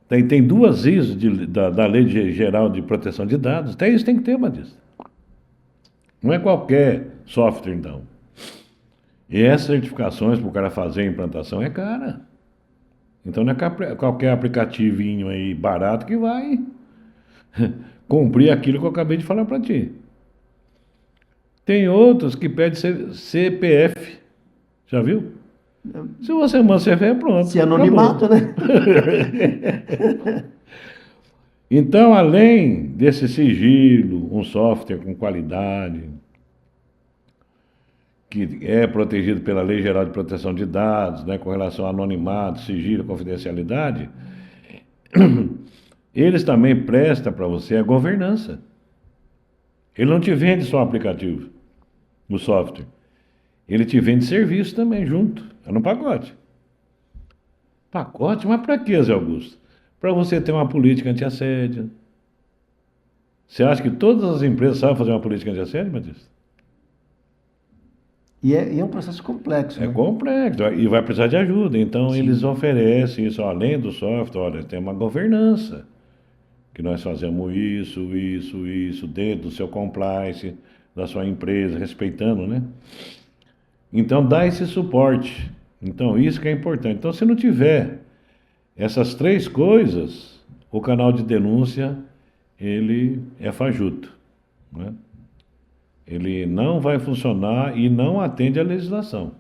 B: Tem 2 ISO da Lei Geral de Proteção de Dados. Até isso tem que ter uma disso. Não é qualquer software, então. E essas certificações para o cara fazer a implantação é cara. Então não é qualquer aplicativinho aí barato que vai cumprir aquilo que eu acabei de falar para ti. Tem outros que pedem CPF. Já viu? Se você manda CPF, pronto.
A: Se anonimato, né?
B: Então, além desse sigilo, um software com qualidade, que é protegido pela Lei Geral de Proteção de Dados, né, com relação ao anonimato, sigilo, confidencialidade, eles também prestam para você a governança. Ele não te vende só o aplicativo, o software. Ele te vende serviço também junto, é no pacote. Pacote? Mas para quê, Zé Augusto? Para você ter uma política anti-assédio. Você acha que todas as empresas sabem fazer uma política anti-assédio, Batista?
A: E é um processo complexo.
B: É complexo e vai precisar de ajuda. Então, eles oferecem isso, além do software, olha, tem uma governança, que nós fazemos isso, dentro do seu compliance, da sua empresa, respeitando, né? Então, dá esse suporte. Então, isso que é importante. Então, se não tiver essas 3 coisas, o canal de denúncia, ele é fajuto, né? Ele não vai funcionar e não atende à legislação.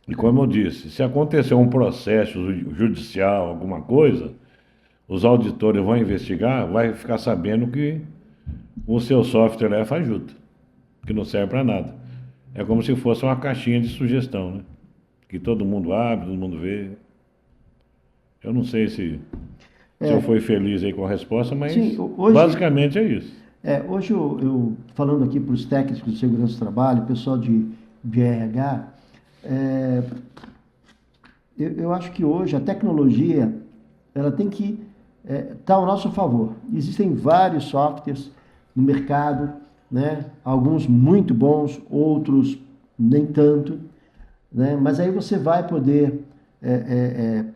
B: E como eu disse, se acontecer um processo judicial, alguma coisa, os auditores vão investigar, vai ficar sabendo que o seu software é fajuto, que não serve para nada. É como se fosse uma caixinha de sugestão, né? Que todo mundo abre, todo mundo vê. Eu não sei se eu fui feliz aí com a resposta, mas sim, hoje, basicamente é isso.
A: Hoje eu falando aqui para os técnicos de segurança do trabalho, pessoal de RH, eu acho que hoje a tecnologia ela tem que estar ao nosso favor. Existem vários softwares no mercado, né? Alguns muito bons, outros nem tanto, né? Mas aí você vai poder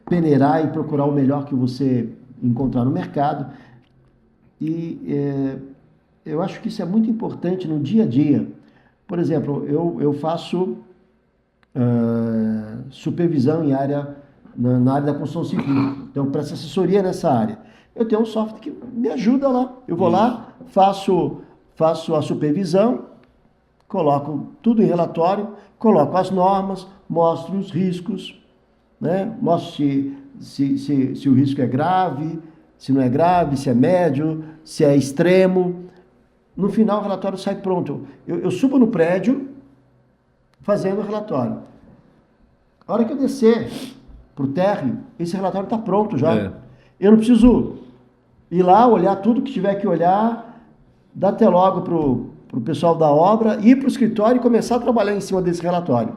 A: peneirar e procurar o melhor que você encontrar no mercado. E eu acho que isso é muito importante no dia a dia. Por exemplo, eu faço supervisão na área da construção civil. Então, presto assessoria nessa área. Eu tenho um software que me ajuda lá. Eu vou lá, faço a supervisão, coloco tudo em relatório, coloco as normas, mostro os riscos, né? Mostro se o risco é grave, se não é grave, se é médio, se é extremo. No final, o relatório sai pronto. Eu subo no prédio fazendo o relatório. A hora que eu descer para o térreo, esse relatório está pronto já. Eu não preciso ir lá, olhar tudo que tiver que olhar, dar até logo para o pessoal da obra, ir para o escritório e começar a trabalhar em cima desse relatório.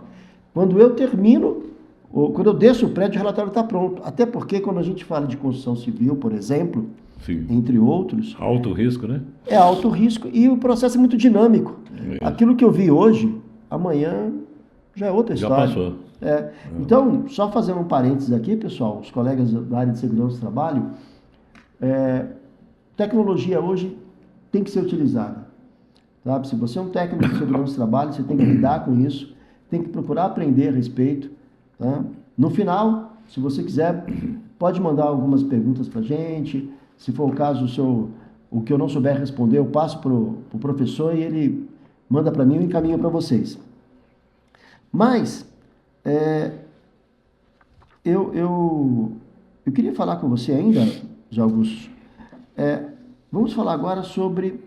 A: Quando eu termino, quando eu desço o prédio, o relatório está pronto. Até porque quando a gente fala de construção civil, por exemplo, sim, entre outros...
B: Alto risco, né?
A: É alto risco e o processo é muito dinâmico. Aquilo que eu vi hoje, amanhã já é outra história.
B: Já passou.
A: Então, só fazendo um parênteses aqui, pessoal, os colegas da área de segurança do trabalho, tecnologia hoje tem que ser utilizada. Sabe? Se você é um técnico de segurança do trabalho, você tem que lidar com isso, tem que procurar aprender a respeito. Tá? No final, se você quiser, pode mandar algumas perguntas para a gente. Se for o caso, o que eu não souber responder, eu passo para o professor e ele manda para mim e encaminho para vocês. Mas, eu queria falar com você ainda, Zé Augusto. Vamos falar agora sobre...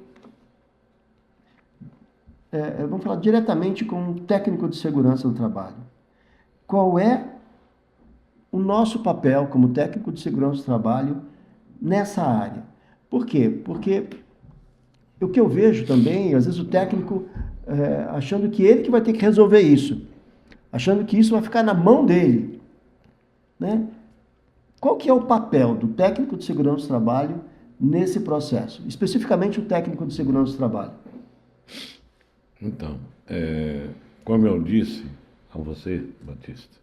A: vamos falar diretamente com um técnico de segurança do trabalho. Qual é o nosso papel como técnico de segurança do trabalho nessa área? Por quê? Porque o que eu vejo também, às vezes o técnico achando que ele que vai ter que resolver isso, achando que isso vai ficar na mão dele, né? Qual que é o papel do técnico de segurança do trabalho nesse processo? Especificamente o técnico de segurança do trabalho.
B: Então, como eu disse a você, Batista,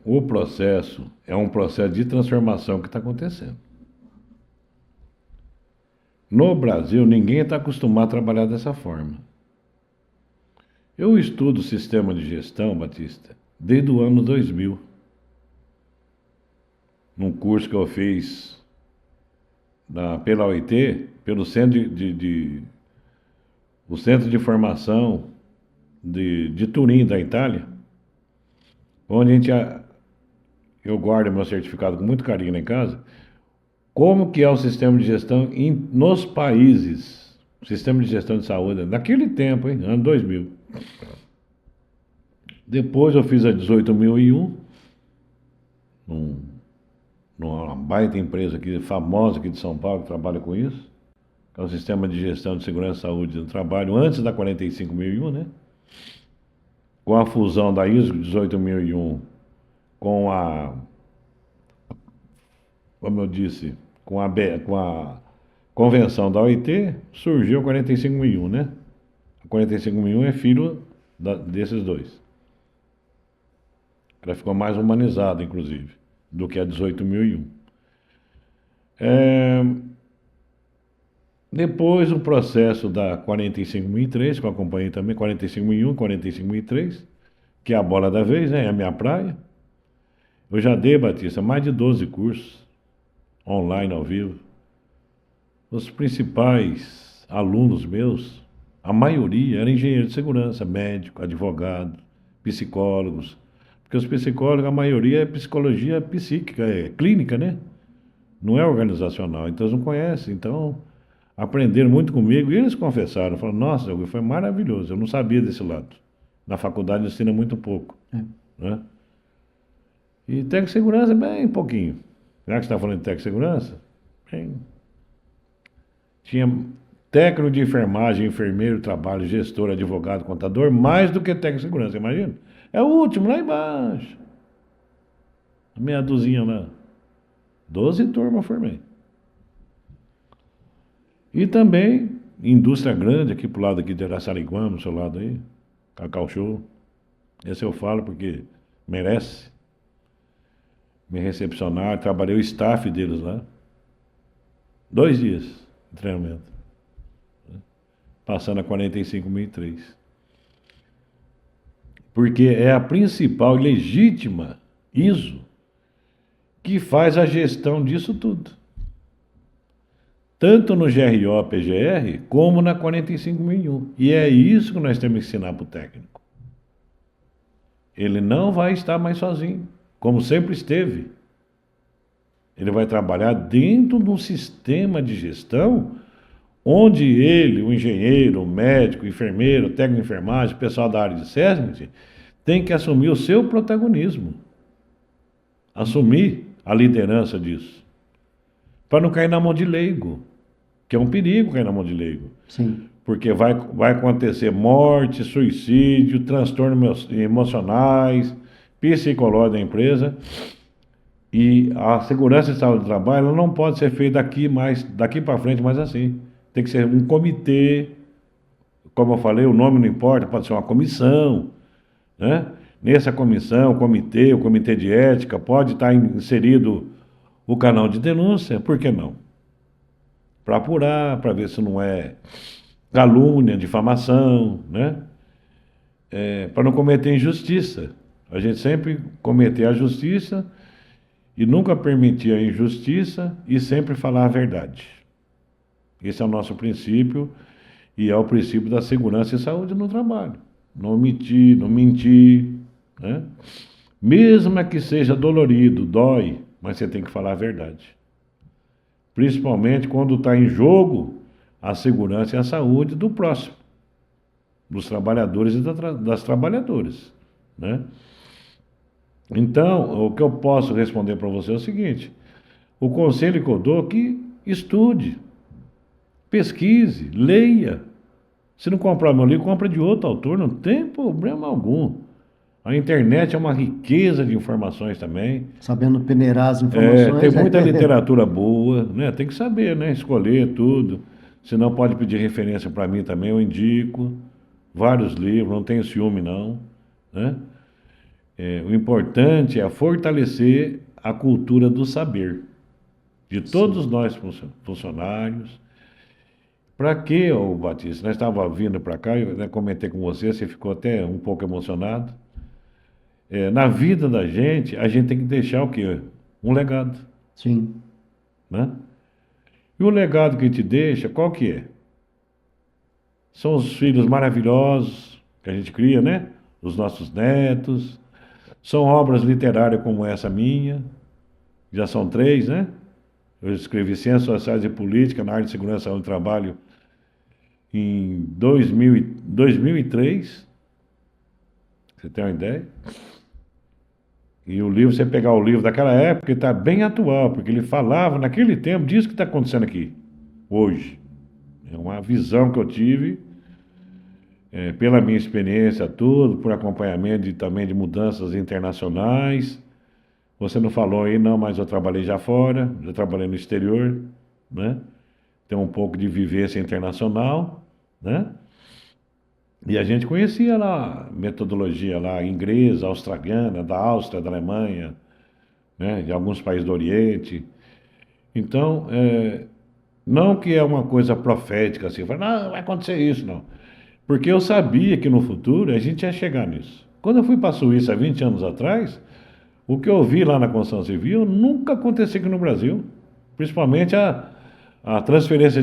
B: o processo é um processo de transformação que está acontecendo. No Brasil, ninguém está acostumado a trabalhar dessa forma. Eu estudo sistema de gestão, Batista, desde o ano 2000. Num curso que eu fiz pela OIT, pelo o Centro de Formação de Turim, da Itália, onde eu guardo meu certificado com muito carinho lá em casa, como que é o sistema de gestão nos países, o sistema de gestão de saúde, naquele tempo, hein, ano 2000. Depois eu fiz a 18.001, numa baita empresa aqui, famosa aqui de São Paulo, que trabalha com isso, que é o Sistema de Gestão de Segurança e Saúde no Trabalho, antes da 45.001, né? Com a fusão da ISO 18.001 com como eu disse, com a convenção da OIT, surgiu a 45.001, né? A 45.001 é filho desses dois. Ela ficou mais humanizada, inclusive, do que a 18.001. Depois o processo da 45.003, que eu acompanhei também, 45.001, 45.003, que é a bola da vez, né? É a minha praia. Eu já dei, Batista, mais de 12 cursos, online, ao vivo. Os principais alunos meus, a maioria era engenheiro de segurança, médico, advogado, psicólogos. Porque os psicólogos, a maioria é psicologia psíquica, é clínica, né? Não é organizacional, então eles não conhecem. Então, aprenderam muito comigo e eles confessaram. Falaram, nossa, foi maravilhoso, eu não sabia desse lado. Na faculdade ensina muito pouco. Né? E técnico de segurança, bem pouquinho. Já que você está falando de técnico de segurança, bem... Tinha técnico de enfermagem, enfermeiro, trabalho, gestor, advogado, contador, mais do que técnico de segurança, imagina? É o último, lá embaixo. Meia duzinha lá. 12 turmas formei. E também, indústria grande, aqui pro lado aqui de Araçariguama, no seu lado aí, Cacau Show. Esse eu falo porque merece. Me recepcionaram, trabalhei o staff deles lá. 2 dias de treinamento. Passando a 45.003. Porque é a principal e legítima ISO que faz a gestão disso tudo. Tanto no GRO, PGR, como na 45.001. E é isso que nós temos que ensinar para o técnico. Ele não vai estar mais sozinho, como sempre esteve. Ele vai trabalhar dentro de um sistema de gestão onde ele, o engenheiro, o médico, o enfermeiro, o técnico de enfermagem, o pessoal da área de SESMIT, tem que assumir o seu protagonismo. Assumir a liderança disso. Para não cair na mão de leigo, que é um perigo cair na mão de leigo.
A: Sim.
B: Porque vai acontecer morte, suicídio, transtornos emocionais, psicológicos da empresa. E a segurança e saúde do trabalho ela não pode ser feita daqui para frente, mais assim. Tem que ser um comitê, como eu falei, o nome não importa, pode ser uma comissão, né? Nessa comissão, o comitê de ética, pode estar inserido o canal de denúncia, por que não? Para apurar, para ver se não é calúnia, difamação, né? Para não cometer injustiça. A gente sempre cometer a justiça e nunca permitir a injustiça e sempre falar a verdade. Esse é o nosso princípio e é o princípio da segurança e saúde no trabalho. Não omitir, não mentir, né? Mesmo que seja dolorido, dói, mas você tem que falar a verdade. Principalmente quando está em jogo a segurança e a saúde do próximo, dos trabalhadores e das trabalhadoras, né? Então, o que eu posso responder para você é o seguinte: o conselho que eu dou é que estude, pesquise, leia, Se não comprar meu livro, compra de outro autor, não tem problema algum. A internet é uma riqueza de informações também.
A: Sabendo peneirar as informações.
B: Tem muita literatura boa, né? Tem que saber, né? Escolher tudo. Se não, pode pedir referência para mim também, eu indico. Vários livros, não tenho ciúme não, né? O importante é fortalecer a cultura do saber de todos nós funcionários. Para que, ô Batista? Nós estávamos vindo para cá, eu, né, comentei com você, você ficou até um pouco emocionado. Na vida da gente, a gente tem que deixar o quê? Um legado,
A: Sim.
B: né? E o legado que a gente deixa, qual que é? São os filhos maravilhosos que a gente cria, né? Os nossos netos. São obras literárias como essa minha, já são 3, né? Eu escrevi Ciências Sociais e Política na área de Segurança e Saúde do Trabalho em 2003. Você tem uma ideia? E o livro, você pegar o livro daquela época, ele está bem atual, porque ele falava naquele tempo disso que está acontecendo aqui, hoje. É uma visão que eu tive, pela minha experiência toda, por acompanhamento também de mudanças internacionais. Você não falou aí, não, mas eu trabalhei já fora, já trabalhei no exterior, né? Tenho um pouco de vivência internacional, né? E a gente conhecia lá a metodologia lá inglesa, australiana, da Áustria, da Alemanha, né? De alguns países do Oriente. Então, não que é uma coisa profética assim, não, vai acontecer isso, não. Porque eu sabia que no futuro a gente ia chegar nisso. Quando eu fui para a Suíça há 20 anos atrás, o que eu vi lá na construção civil nunca aconteceu aqui no Brasil. Principalmente a transferência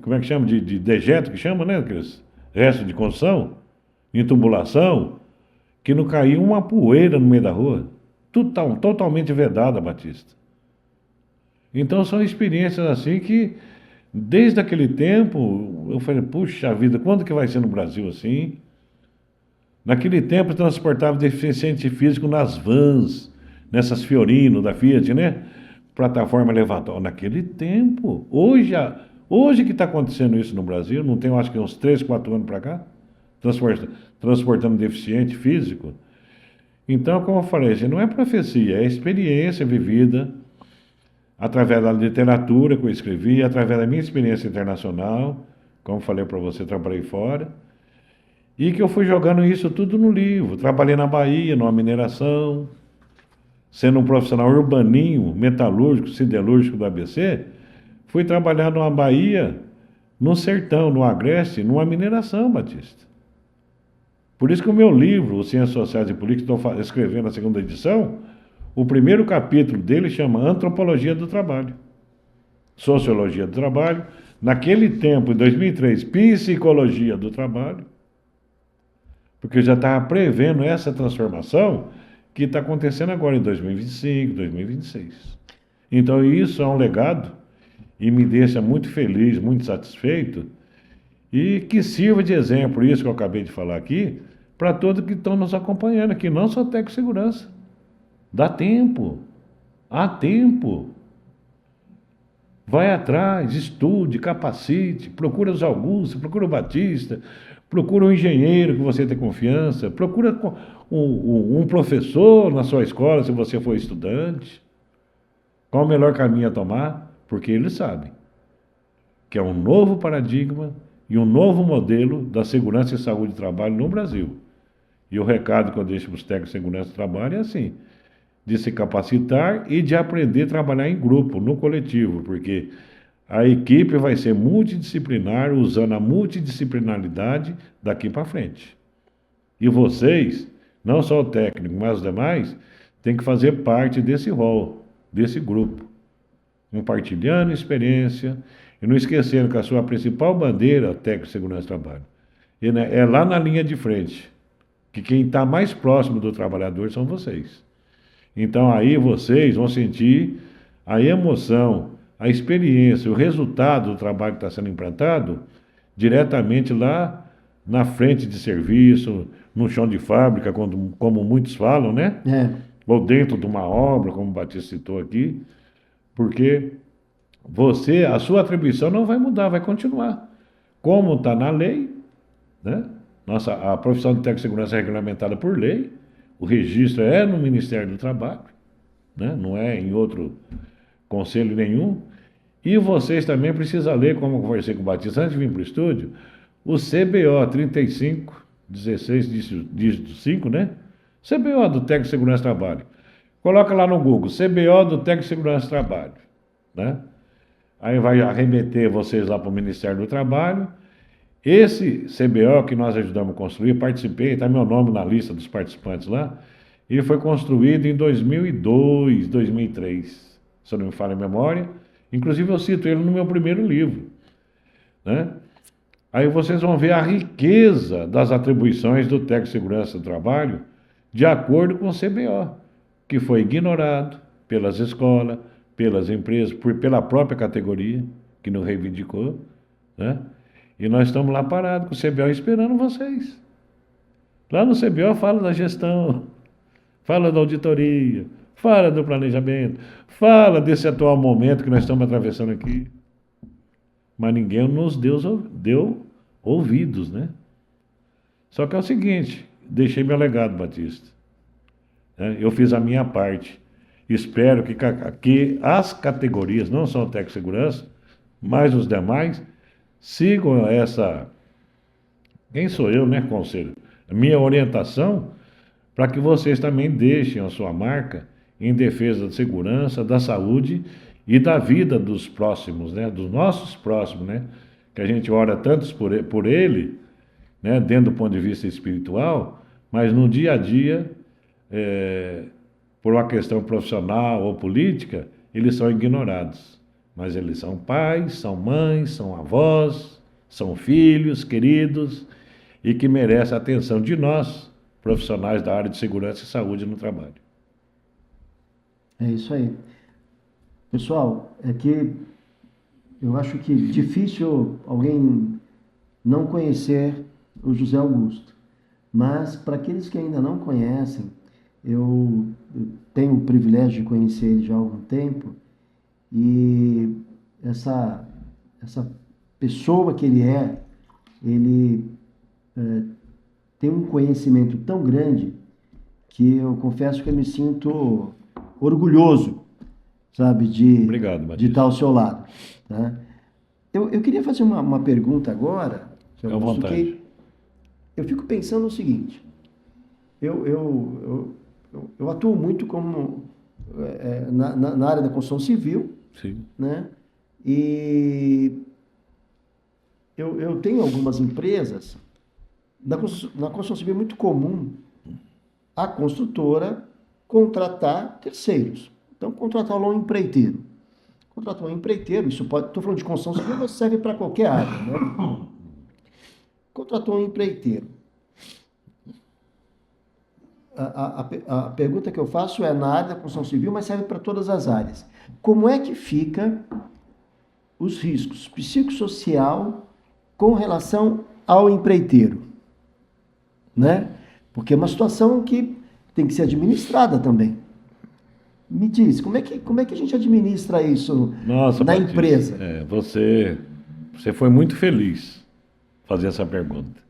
B: como é que chama? De dejeto, que chama, né? Aqueles restos de construção, em tubulação, que não caiu uma poeira no meio da rua. Tudo totalmente vedada, Batista. Então são experiências assim que, desde aquele tempo, eu falei, puxa vida, quando que vai ser no Brasil assim? Naquele tempo transportava deficiente físico nas vans, nessas Fiorino da Fiat, né? Plataforma elevadora. Naquele tempo. Hoje que está acontecendo isso no Brasil, não tem, acho que uns 3, 4 anos para cá, transportando deficiente físico. Então, como eu falei, isso não é profecia, é experiência vivida através da literatura que eu escrevi, através da minha experiência internacional, como falei para você, trabalhei fora. E que eu fui jogando isso tudo no livro. Trabalhei na Bahia, numa mineração, sendo um profissional urbaninho, metalúrgico, siderúrgico do ABC, fui trabalhar numa Bahia, no sertão, no Agreste, numa mineração, Batista. Por isso que o meu livro, o Ciências Sociais e Políticas, que estou escrevendo a 2ª edição, o primeiro capítulo dele chama Antropologia do Trabalho, Sociologia do Trabalho, naquele tempo, em 2003, Psicologia do Trabalho, porque eu já estava prevendo essa transformação que está acontecendo agora em 2025, 2026. Então isso é um legado e me deixa muito feliz, muito satisfeito e que sirva de exemplo, isso que eu acabei de falar aqui, para todos que estão nos acompanhando aqui, não só Tecnosegurança. Dá tempo, há tempo. Vai atrás, estude, capacite, procura os Augusto, procura o Batista, procura um engenheiro que você tem confiança, procura um professor na sua escola, se você for estudante. Qual o melhor caminho a tomar? Porque eles sabem que é um novo paradigma e um novo modelo da segurança e saúde do trabalho no Brasil. E o recado que eu deixo para os técnicos de segurança do trabalho é assim, de se capacitar e de aprender a trabalhar em grupo, no coletivo, porque a equipe vai ser multidisciplinar, usando a multidisciplinaridade daqui para frente. E vocês, não só o técnico, mas os demais, têm que fazer parte desse rol, desse grupo, compartilhando experiência e não esquecendo que a sua principal bandeira é o técnico de segurança do trabalho. É lá na linha de frente, que quem está mais próximo do trabalhador são vocês. Então aí vocês vão sentir a emoção, a experiência, o resultado do trabalho que está sendo implantado diretamente lá na frente de serviço, no chão de fábrica, como muitos falam, né? Ou dentro de uma obra, como o Batista citou aqui, porque a sua atribuição não vai mudar, vai continuar. como está na lei, né? A profissão de técnico de segurança é regulamentada por lei, o registro é no Ministério do Trabalho, né? Não é em outro conselho nenhum. E vocês também precisam ler, como eu conversei com o Batista antes de vir para o estúdio, o CBO 35, 16, dígito 5, né? CBO do técnico de segurança do trabalho. Coloca lá no Google, CBO do técnico de segurança do trabalho, né? Aí vai arremeter vocês lá para o Ministério do Trabalho. Esse CBO que nós ajudamos a construir, participei, está meu nome na lista dos participantes lá, ele foi construído em 2002, 2003, se eu não me falha a memória. Inclusive eu cito ele no meu primeiro livro, né? Aí vocês vão ver a riqueza das atribuições do técnico de segurança do trabalho de acordo com o CBO, que foi ignorado pelas escolas, pelas empresas, pela própria categoria, que não reivindicou, né? E nós estamos lá parados com o CBO esperando vocês. Lá no CBO fala da gestão, fala da auditoria, fala do planejamento, fala desse atual momento que nós estamos atravessando aqui. Mas ninguém nos deu ouvidos, né? Só que é o seguinte, deixei meu legado, Batista, né? Eu fiz a minha parte. Espero que as categorias, não só o técnico de segurança, mas os demais, sigam essa... Quem sou eu, né, conselho? Minha orientação para que vocês também deixem a sua marca em defesa da segurança, da saúde e da vida dos próximos, né? Dos nossos próximos, né? Que a gente ora tantos por ele, né? Dentro do ponto de vista espiritual, mas no dia a dia, por uma questão profissional ou política, eles são ignorados. Mas eles são pais, são mães, são avós, são filhos queridos e que merecem a atenção de nós, profissionais da área de segurança e saúde no trabalho.
A: É isso aí. Pessoal, é que eu acho que difícil alguém não conhecer o José Augusto. Mas para aqueles que ainda não conhecem, eu tenho o privilégio de conhecer ele já há algum tempo. E essa pessoa que ele tem um conhecimento tão grande que eu confesso que eu me sinto orgulhoso, sabe,
B: Obrigado,
A: de estar ao seu lado. Tá? Eu queria fazer uma pergunta agora,
B: à vontade.
A: que eu fico pensando o seguinte, eu atuo muito como na área da construção civil.
B: Sim.
A: Né? E eu tenho algumas empresas, na construção civil é muito comum a construtora contratar terceiros. Então, contratar um empreiteiro. Contratar um empreiteiro, isso pode, estou falando de construção civil, mas serve para qualquer área. Né? Contratou um empreiteiro. A pergunta que eu faço é na área da construção civil, mas serve para todas as áreas. Como é que fica os riscos psicossocial com relação ao empreiteiro? Né? Porque é uma situação que tem que ser administrada também. Me diz, como é que a gente administra isso
B: Nossa,
A: na
B: Batista,
A: empresa?
B: Você foi muito feliz fazer essa pergunta.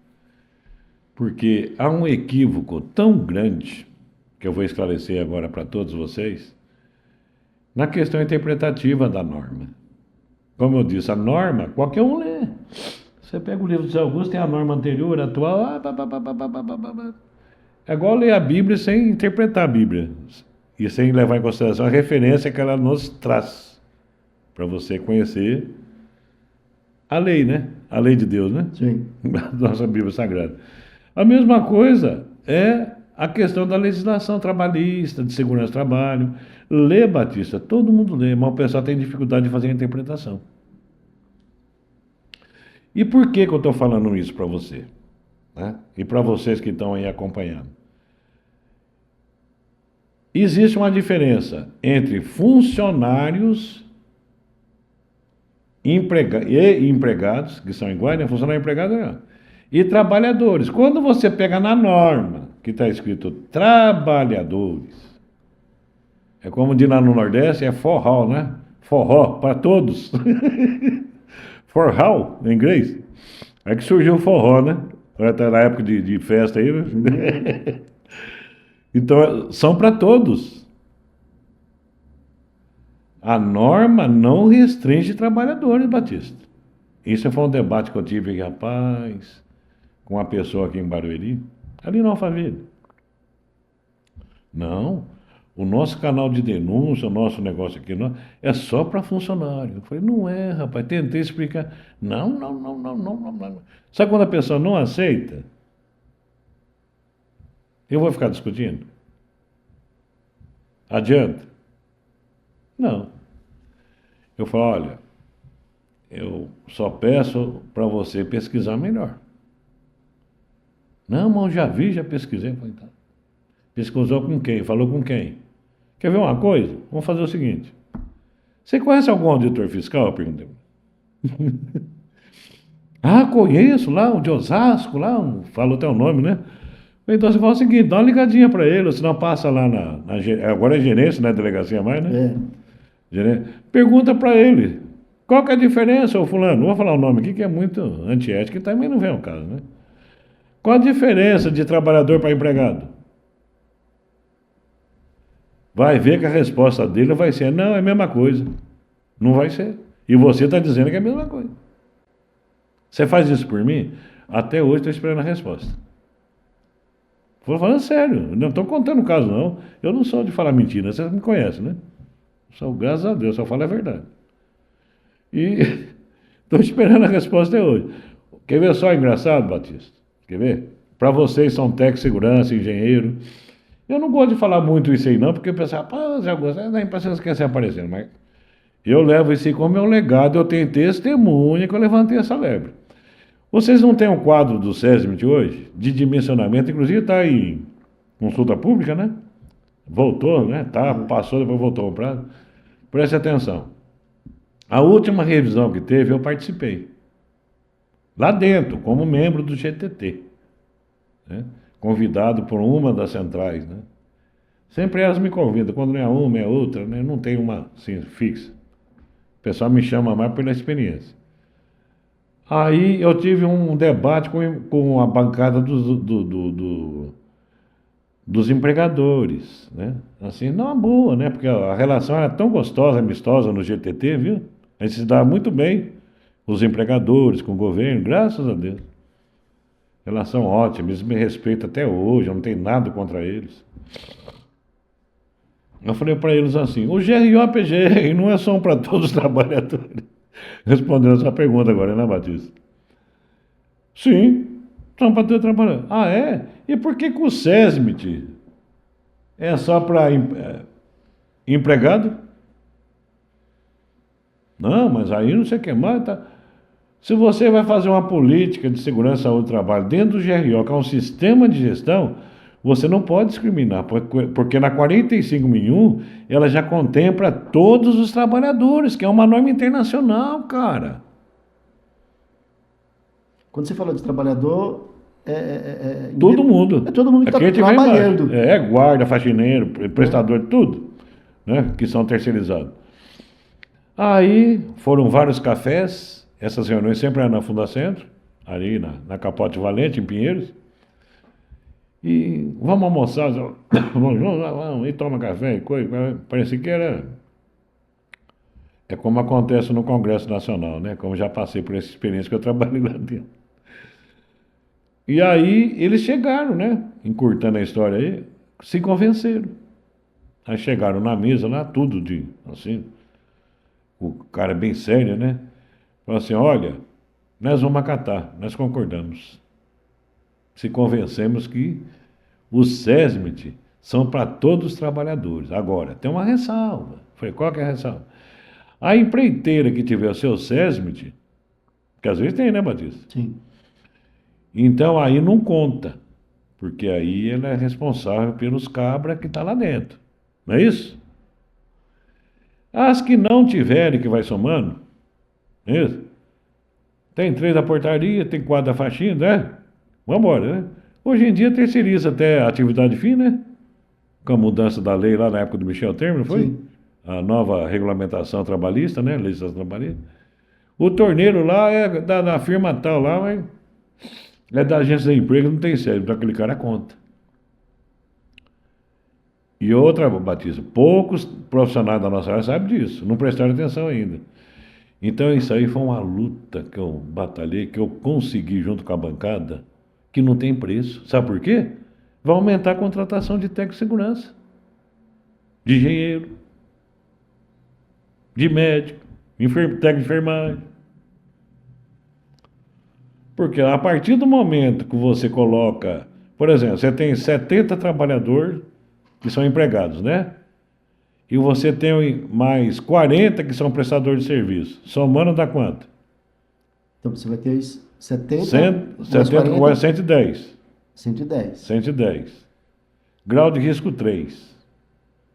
B: Porque há um equívoco tão grande, que eu vou esclarecer agora para todos vocês, na questão interpretativa da norma. Como eu disse, a norma, qualquer um lê. Você pega o livro de José Augusto, tem a norma anterior, atual, é igual ler a Bíblia sem interpretar a Bíblia, e sem levar em consideração a referência que ela nos traz, para você conhecer a lei, né? A lei de Deus, né?
A: Sim.
B: Nossa Bíblia Sagrada. A mesma coisa é a questão da legislação trabalhista, de segurança do trabalho. Lê, Batista, todo mundo lê, mas o pessoal tem dificuldade de fazer a interpretação. E por que eu estou falando isso para você? Né? E para vocês que estão aí acompanhando? Existe uma diferença entre funcionários e empregados, que são iguais, né? Funcionário e empregado é. E trabalhadores. Quando você pega na norma que está escrito trabalhadores, é como diz lá no Nordeste, é forró, né? Forró para todos. Forró, em inglês. Aí que surgiu o forró, né? Tá na época de festa aí, né? Então, são para todos. A norma não restringe trabalhadores, Batista. Isso foi um debate que eu tive aqui, rapaz, com uma pessoa aqui em Barueri, ali no Alphaville. Não, o nosso canal de denúncia, o nosso negócio aqui, não, é só para funcionário. Eu falei, não é, rapaz, tentei explicar. Não, não, não, não, não, não, não. Sabe quando a pessoa não aceita? Eu vou ficar discutindo? Adianta? Não. Eu falo, olha, eu só peço para você pesquisar melhor. Não, mas eu já vi, já pesquisei. Eu falei, tá. Pesquisou com quem? Falou com quem? Quer ver uma coisa? Vamos fazer o seguinte. Você conhece algum auditor fiscal? Eu perguntei. Ah, conheço lá, o de Osasco, lá, falou até o nome, né? Então você fala o seguinte, dá uma ligadinha para ele, ou senão passa lá agora é gerência, não é delegacia mais, né? Pergunta para ele, qual que é a diferença, ô fulano? Não vou falar o nome aqui, que é muito antiético, e também não vem ao caso, né? Qual a diferença de trabalhador para empregado? Vai ver que a resposta dele vai ser, não, é a mesma coisa. Não vai ser. E você está dizendo que é a mesma coisa. Você faz isso por mim? Até hoje estou esperando a resposta. Estou falando sério, não estou contando o caso, não. Eu não sou de falar mentira, você me conhece, né? Só, graças a Deus, só falo a verdade. E estou esperando a resposta até hoje. Quer ver só engraçado, Batista? Quer ver? Para vocês são técnico, segurança, engenheiro. Eu não gosto de falar muito isso aí, não, porque o pessoal, pá, já gostei, dá a impressão que esquece aparecendo, mas eu levo isso aí como meu legado, eu tenho testemunha que eu levantei essa lebre. Vocês não têm um quadro do SESMIT hoje, de dimensionamento, inclusive está em consulta pública, né? Voltou, né? Tá, passou, depois voltou ao prazo. Preste atenção. A última revisão que teve, eu participei. Lá dentro, como membro do GTT. Né? Convidado por uma das centrais, né? Sempre elas me convidam, quando não é uma, é outra, né? Não tem uma assim, fixa. O pessoal me chama mais pela experiência. Aí eu tive um debate com a bancada dos empregadores, né? Assim, não, boa, né? Porque a relação era tão gostosa, amistosa no GTT, viu? A gente se dá muito bem, os empregadores com o governo, graças a Deus. Relação ótima, eles me respeitam até hoje, eu não tenho nada contra eles. Eu falei para eles assim, o GRO-PGR não é só para todos os trabalhadores. Respondendo a sua pergunta agora, né, Batista? Sim, são para todos os trabalhadores. Ah, é? E por que o SESMIT é só para empregado? Não, mas aí não sei o que mais, tá... Se você vai fazer uma política de segurança saúde e trabalho dentro do GRO, que é um sistema de gestão, você não pode discriminar, porque na 45.001 ela já contempla todos os trabalhadores, que é uma norma internacional, cara.
A: Quando você falou de trabalhador,
B: todo mundo.
A: É todo mundo que está trabalhando.
B: Guarda, faxineiro, prestador, tudo, né, que são terceirizados. Aí foram vários cafés. Essas reuniões sempre eram na Fundacentro, ali na Capote Valente, em Pinheiros. E vamos almoçar, vamos, e toma café e coisa. Parecia que era... É como acontece no Congresso Nacional, né? Como já passei por essa experiência que eu trabalhei lá dentro. E aí eles chegaram, né? Encurtando a história aí, se convenceram. Aí chegaram na mesa lá, tudo de, assim, o cara bem sério, né? Falou assim, olha, nós vamos acatar, nós concordamos. Se convencemos que os SESMIT são para todos os trabalhadores. Agora, tem uma ressalva. Falei, qual que é a ressalva? A empreiteira que tiver o seu SESMIT, que às vezes tem, né, Batista?
A: Sim.
B: Então aí não conta, porque aí ela é responsável pelos cabras que estão lá dentro. Não é isso? As que não tiverem, que vai somando, isso. Tem 3 da portaria, tem 4 da faxina, né? Vamos embora, né? Hoje em dia terceiriza até a atividade fim, né? Com a mudança da lei lá na época do Michel Temer, não foi?
A: Sim.
B: A nova regulamentação trabalhista, né? Legislação trabalhista. O torneiro lá é da firma tal lá, mas é da agência de emprego, não tem sede, então aquele cara conta. E outra, Batista, poucos profissionais da nossa área sabem disso, não prestaram atenção ainda. Então isso aí foi uma luta que eu batalhei, que eu consegui junto com a bancada, que não tem preço. Sabe por quê? Vai aumentar a contratação de técnico de segurança, de engenheiro, de médico, técnico de enfermagem. Porque a partir do momento que você coloca, por exemplo, você tem 70 trabalhadores que são empregados, né? E você tem mais 40 que são prestadores de serviço. Somando dá quanto?
A: Então você vai ter 70,
B: 70 igual a 110.
A: 110.
B: 110. Grau de risco 3.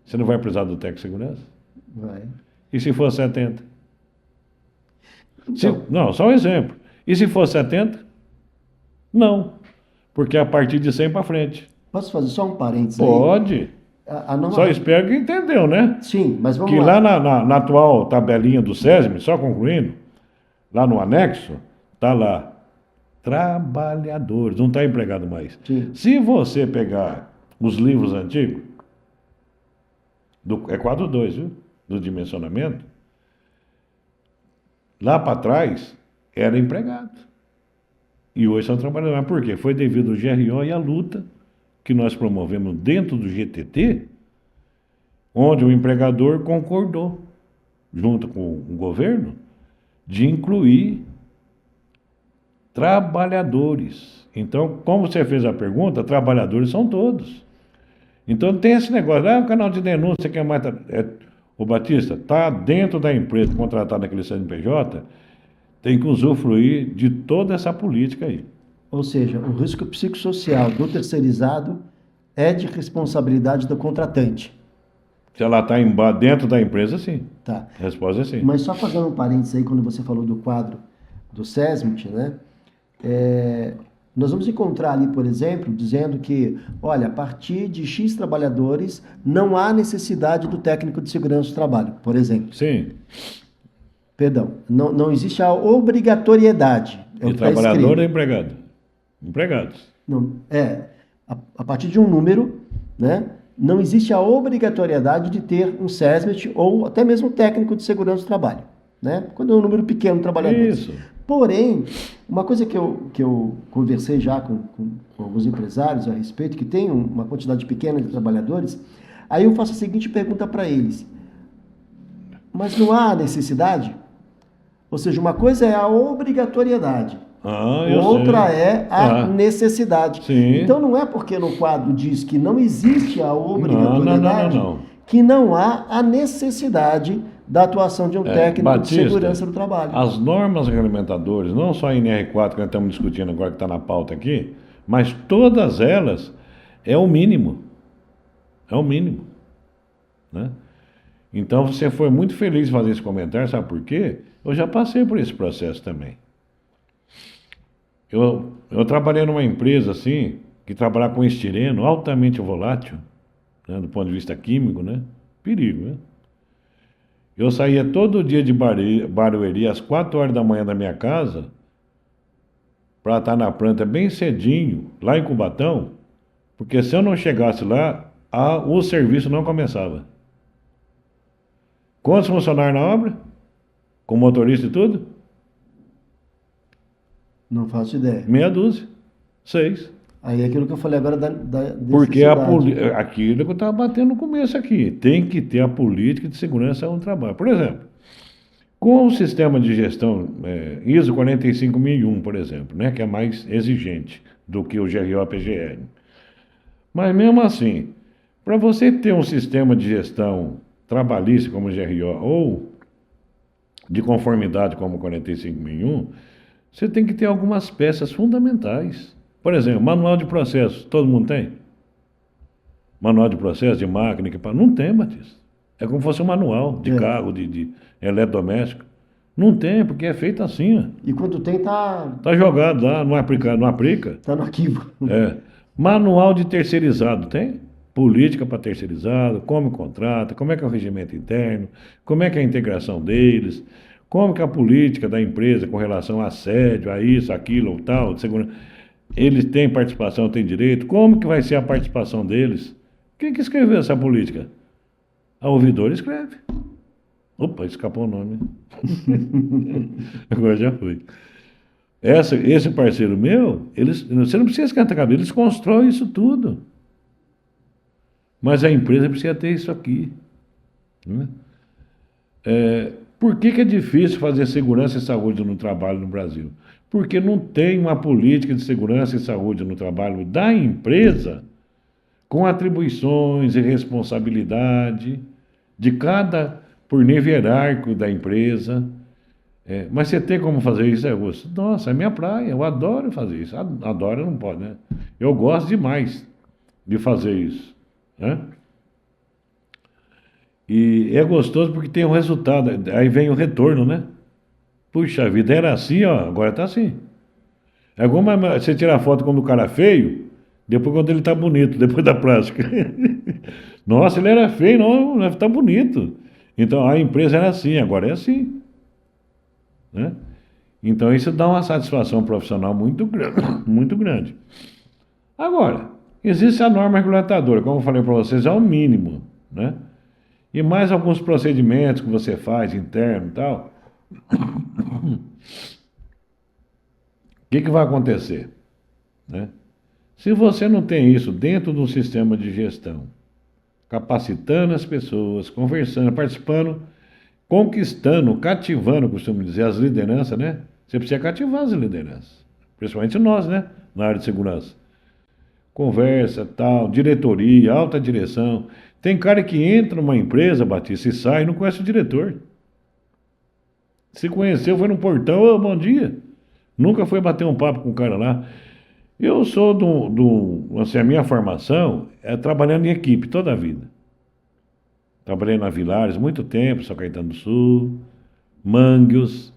B: Você não vai precisar do técnico de segurança?
A: Vai.
B: E se for 70?
A: Então,
B: Não, só um exemplo. E se for 70? Não. Porque é a partir de 100 para frente.
A: posso fazer só um parênteses aí?
B: Pode.
A: A norma...
B: Só espero que entendeu, né?
A: Sim, mas vamos
B: Que
A: lá.
B: lá na atual tabelinha do SESM, só concluindo, lá no anexo, está lá, trabalhadores, não está empregado mais.
A: Sim.
B: Se você pegar os livros antigos, é quadro 2, viu? Do dimensionamento, lá para trás era empregado. E hoje são trabalhadores. Mas por quê? Foi devido ao GRO e à luta que nós promovemos dentro do GTT, onde o empregador concordou, junto com o governo, de incluir trabalhadores. Então, como você fez a pergunta, trabalhadores são todos. Então, tem esse negócio, o canal de denúncia que é mais... o Batista, está dentro da empresa contratada naquele CNPJ, tem que usufruir de toda essa política aí.
A: Ou seja, o risco psicossocial do terceirizado é de responsabilidade do contratante.
B: Se ela está dentro da empresa, sim.
A: Tá.
B: A resposta é sim.
A: Mas só fazendo um parênteses aí, quando você falou do quadro do SESMIT, né? Nós vamos encontrar ali, por exemplo, dizendo que, olha, a partir de X trabalhadores, não há necessidade do técnico de segurança do trabalho, por exemplo.
B: Sim.
A: Perdão, não existe a obrigatoriedade.
B: De trabalhador ou empregado? Empregados.
A: Não, a partir de um número, né? Não existe a obrigatoriedade de ter um SESMIT ou até mesmo técnico de segurança do trabalho, né? Quando é um número pequeno de trabalhadores.
B: Isso.
A: Porém, uma coisa que eu conversei já com alguns empresários a respeito, que tem uma quantidade pequena de trabalhadores, aí eu faço a seguinte pergunta para eles: mas não há necessidade? Ou seja, uma coisa é a obrigatoriedade, outra é a necessidade.
B: Sim.
A: Então não é porque no quadro diz que não existe a obrigatoriedade que não há a necessidade da atuação de um técnico
B: Batista,
A: de segurança do trabalho.
B: As normas regulamentadoras, não só a NR4 que nós estamos discutindo agora, que está na pauta aqui, mas todas elas é o mínimo. É o mínimo. Né? Então você foi muito feliz em fazer esse comentário, sabe por quê? Eu já passei por esse processo também. Eu trabalhei numa empresa assim, que trabalhava com estireno altamente volátil, né, do ponto de vista químico, né? Perigo, né? Eu saía todo dia de Barueri às 4 horas da manhã da minha casa para estar na planta bem cedinho, lá em Cubatão, porque se eu não chegasse lá, o serviço não começava. Quantos funcionários na obra? Com motorista e tudo?
A: Não faço ideia.
B: Meia dúzia. 6.
A: Aí é aquilo que eu falei agora
B: porque aquilo que eu estava batendo no começo aqui. Tem que ter a política de segurança no trabalho. Por exemplo, com o sistema de gestão ISO 45001, por exemplo, né, que é mais exigente do que o GRO-PGR. Mas mesmo assim, para você ter um sistema de gestão trabalhista como o GRO ou de conformidade como o 45001, você tem que ter algumas peças fundamentais. Por exemplo, manual de processo, todo mundo tem? Manual de processo, de máquina, equipamento? Não tem, Batista. É como se fosse um manual de carro, de eletrodoméstico. Não tem, porque é feito assim. Ó.
A: E quando tem, tá
B: jogado lá, não aplica.
A: Tá no arquivo.
B: Manual de terceirizado, tem? Política para terceirizado, como contrata, como é que é o regimento interno, como é que é a integração deles, Como que a política da empresa com relação a assédio, a isso, aquilo ou tal, de segurança, eles têm participação, têm direito? Como que vai ser a participação deles? Quem que escreveu essa política? A ouvidora escreve. Opa, escapou o nome. Agora já foi. Esse parceiro meu, você não precisa esquentar a cabeça, eles constroem isso tudo. Mas a empresa precisa ter isso aqui. Né? Por que é difícil fazer segurança e saúde no trabalho no Brasil? Porque não tem uma política de segurança e saúde no trabalho da empresa com atribuições e responsabilidade de cada, por nível hierárquico da empresa. Mas você tem como fazer isso, Augusto? Nossa, é minha praia, eu adoro fazer isso. Adoro, não pode, né? Eu gosto demais de fazer isso. Né? E é gostoso porque tem um resultado, aí vem o retorno, né? Puxa vida, era assim, ó, agora tá assim. É igual você tirar foto quando o cara é feio, depois quando ele tá bonito, depois da plástica. Nossa, ele era feio, não, tá bonito. Então a empresa era assim, agora é assim. Né? Então isso dá uma satisfação profissional muito grande, muito grande. Agora, existe a norma regulatória, como eu falei para vocês, é o mínimo, né? E mais alguns procedimentos que você faz interno e tal. O que vai acontecer? Né? Se você não tem isso dentro do sistema de gestão, capacitando as pessoas, conversando, participando, conquistando, cativando, costumo dizer, as lideranças, né? Você precisa cativar as lideranças, principalmente nós, né? Na área de segurança. Conversa, tal, diretoria, alta direção. Tem cara que entra numa empresa, Batista, e sai e não conhece o diretor. Se conheceu, foi no portão, oh, bom dia. Nunca foi bater um papo com o cara lá. Eu sou assim, a minha formação é trabalhando em equipe toda a vida. Trabalhei na Vilares muito tempo, São Caetano do Sul, Mangues.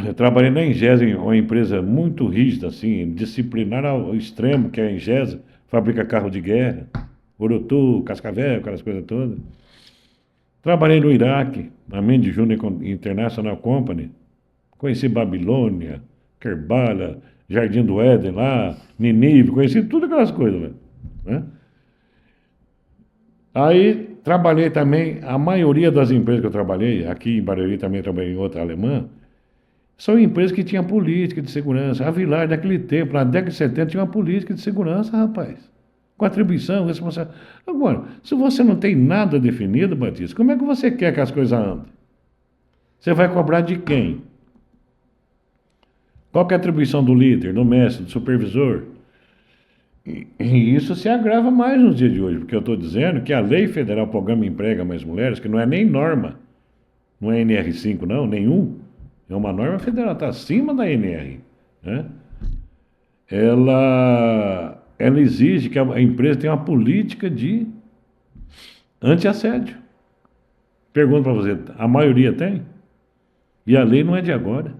B: Eu trabalhei na Ingesa, uma empresa muito rígida, assim, disciplinar ao extremo, que é a Ingesa, fabrica carro de guerra, Urutu, Cascavel, aquelas coisas todas. Trabalhei no Iraque, na Mendes Júnior International Company. Conheci Babilônia, Kerbala, Jardim do Éden lá, Ninive, conheci tudo aquelas coisas lá. Né? Aí trabalhei também, a maioria das empresas que eu trabalhei, aqui em Barueri também trabalhei em outra alemã, são empresas que tinham política de segurança. A Vilar, naquele tempo, na década de 70, tinha uma política de segurança, rapaz. Com atribuição, responsabilidade. Agora, se você não tem nada definido, Batista, como é que você quer que as coisas andem? Você vai cobrar de quem? Qual que é a atribuição do líder, do mestre, do supervisor? E isso se agrava mais nos dias de hoje, porque eu estou dizendo que a Lei Federal Programa Emprega Mais Mulheres, que não é nem norma, não é NR5 não, nenhum, é uma norma federal, está acima da NR, né? Ela exige que a empresa tenha uma política de anti-assédio. Pergunto para você, a maioria tem? E a lei não é de agora.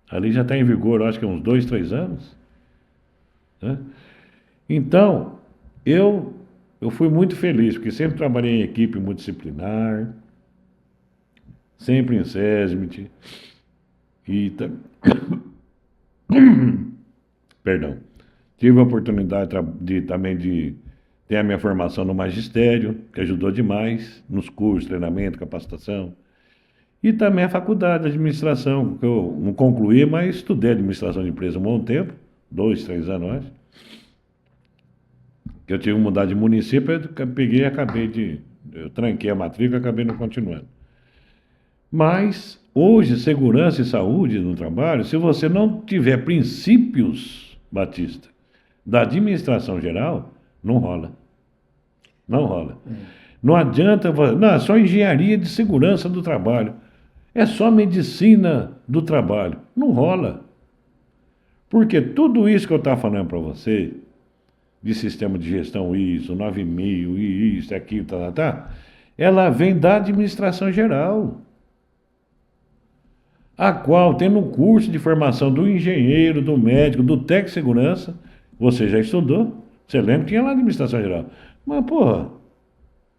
B: A lei já está em vigor, eu acho que há uns 2, 3 anos. Né? Então, eu fui muito feliz, porque sempre trabalhei em equipe multidisciplinar, sempre em SESMIT, e perdão, tive a oportunidade também de ter a minha formação no magistério, que ajudou demais nos cursos, treinamento, capacitação, e também a faculdade de administração, que eu não concluí, mas estudei administração de empresa um bom tempo, 2, 3 anos, acho. Eu tive que mudar de município, eu peguei e eu tranquei a matrícula e acabei não continuando. Mas, hoje, segurança e saúde no trabalho, se você não tiver princípios, Batista, da administração geral, não rola. Não rola. Não adianta, não, é só engenharia de segurança do trabalho. É só medicina do trabalho. Não rola. Porque tudo isso que eu estava falando para você, de sistema de gestão ISO, 9000, e isso, aquilo, ela vem da administração geral, a qual tem no curso de formação do engenheiro, do médico, do técnico de segurança, você já estudou, você lembra que tinha lá administração geral. Mas, porra,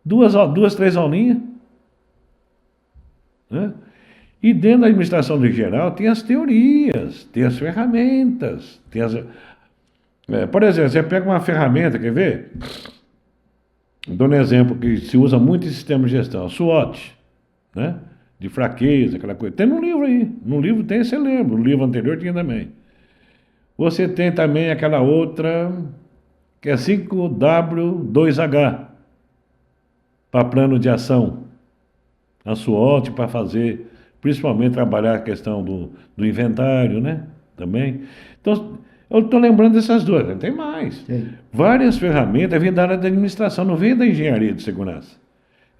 B: duas, 3 aulinhas, né? E dentro da administração do geral tem as teorias, tem as ferramentas, por exemplo, você pega uma ferramenta, quer ver? Dou um exemplo que se usa muito em sistema de gestão, SWOT, né? De fraqueza, aquela coisa. Tem no livro aí. No livro tem, você lembra. No livro anterior tinha também. Você tem também aquela outra, que é 5W2H, para plano de ação. A SWOT para fazer, principalmente trabalhar a questão do inventário, né? Também. Então, eu estou lembrando dessas duas, tem mais.
A: Sim.
B: Várias ferramentas vêm da área da administração, não vêm da engenharia de segurança.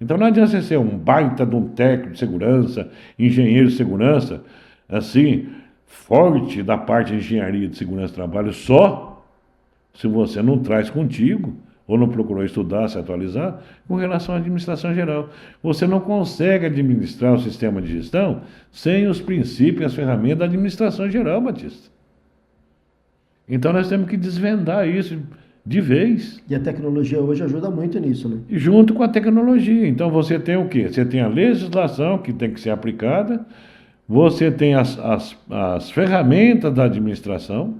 B: Então não adianta você ser um baita de um técnico de segurança, engenheiro de segurança, assim, forte da parte de engenharia de segurança do trabalho, só se você não traz contigo, ou não procurou estudar, se atualizar, com relação à administração geral. Você não consegue administrar o sistema de gestão sem os princípios e as ferramentas da administração geral, Batista. Então nós temos que desvendar isso de vez.
A: E a tecnologia hoje ajuda muito nisso, né?
B: E junto com a tecnologia. Então você tem o quê? Você tem a legislação que tem que ser aplicada, você tem as ferramentas da administração,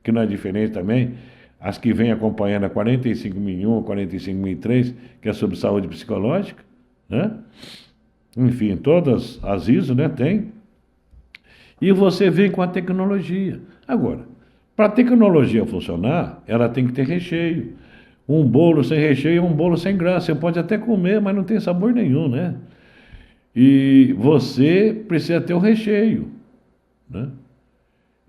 B: que não é diferente também, as que vêm acompanhando a 45.001, 45.003, que é sobre saúde psicológica, né? Enfim, todas as ISO, né, tem. E você vem com a tecnologia. Agora, para a tecnologia funcionar, ela tem que ter recheio. Um bolo sem recheio é um bolo sem graça. Você pode até comer, mas não tem sabor nenhum, né? E você precisa ter o recheio, né?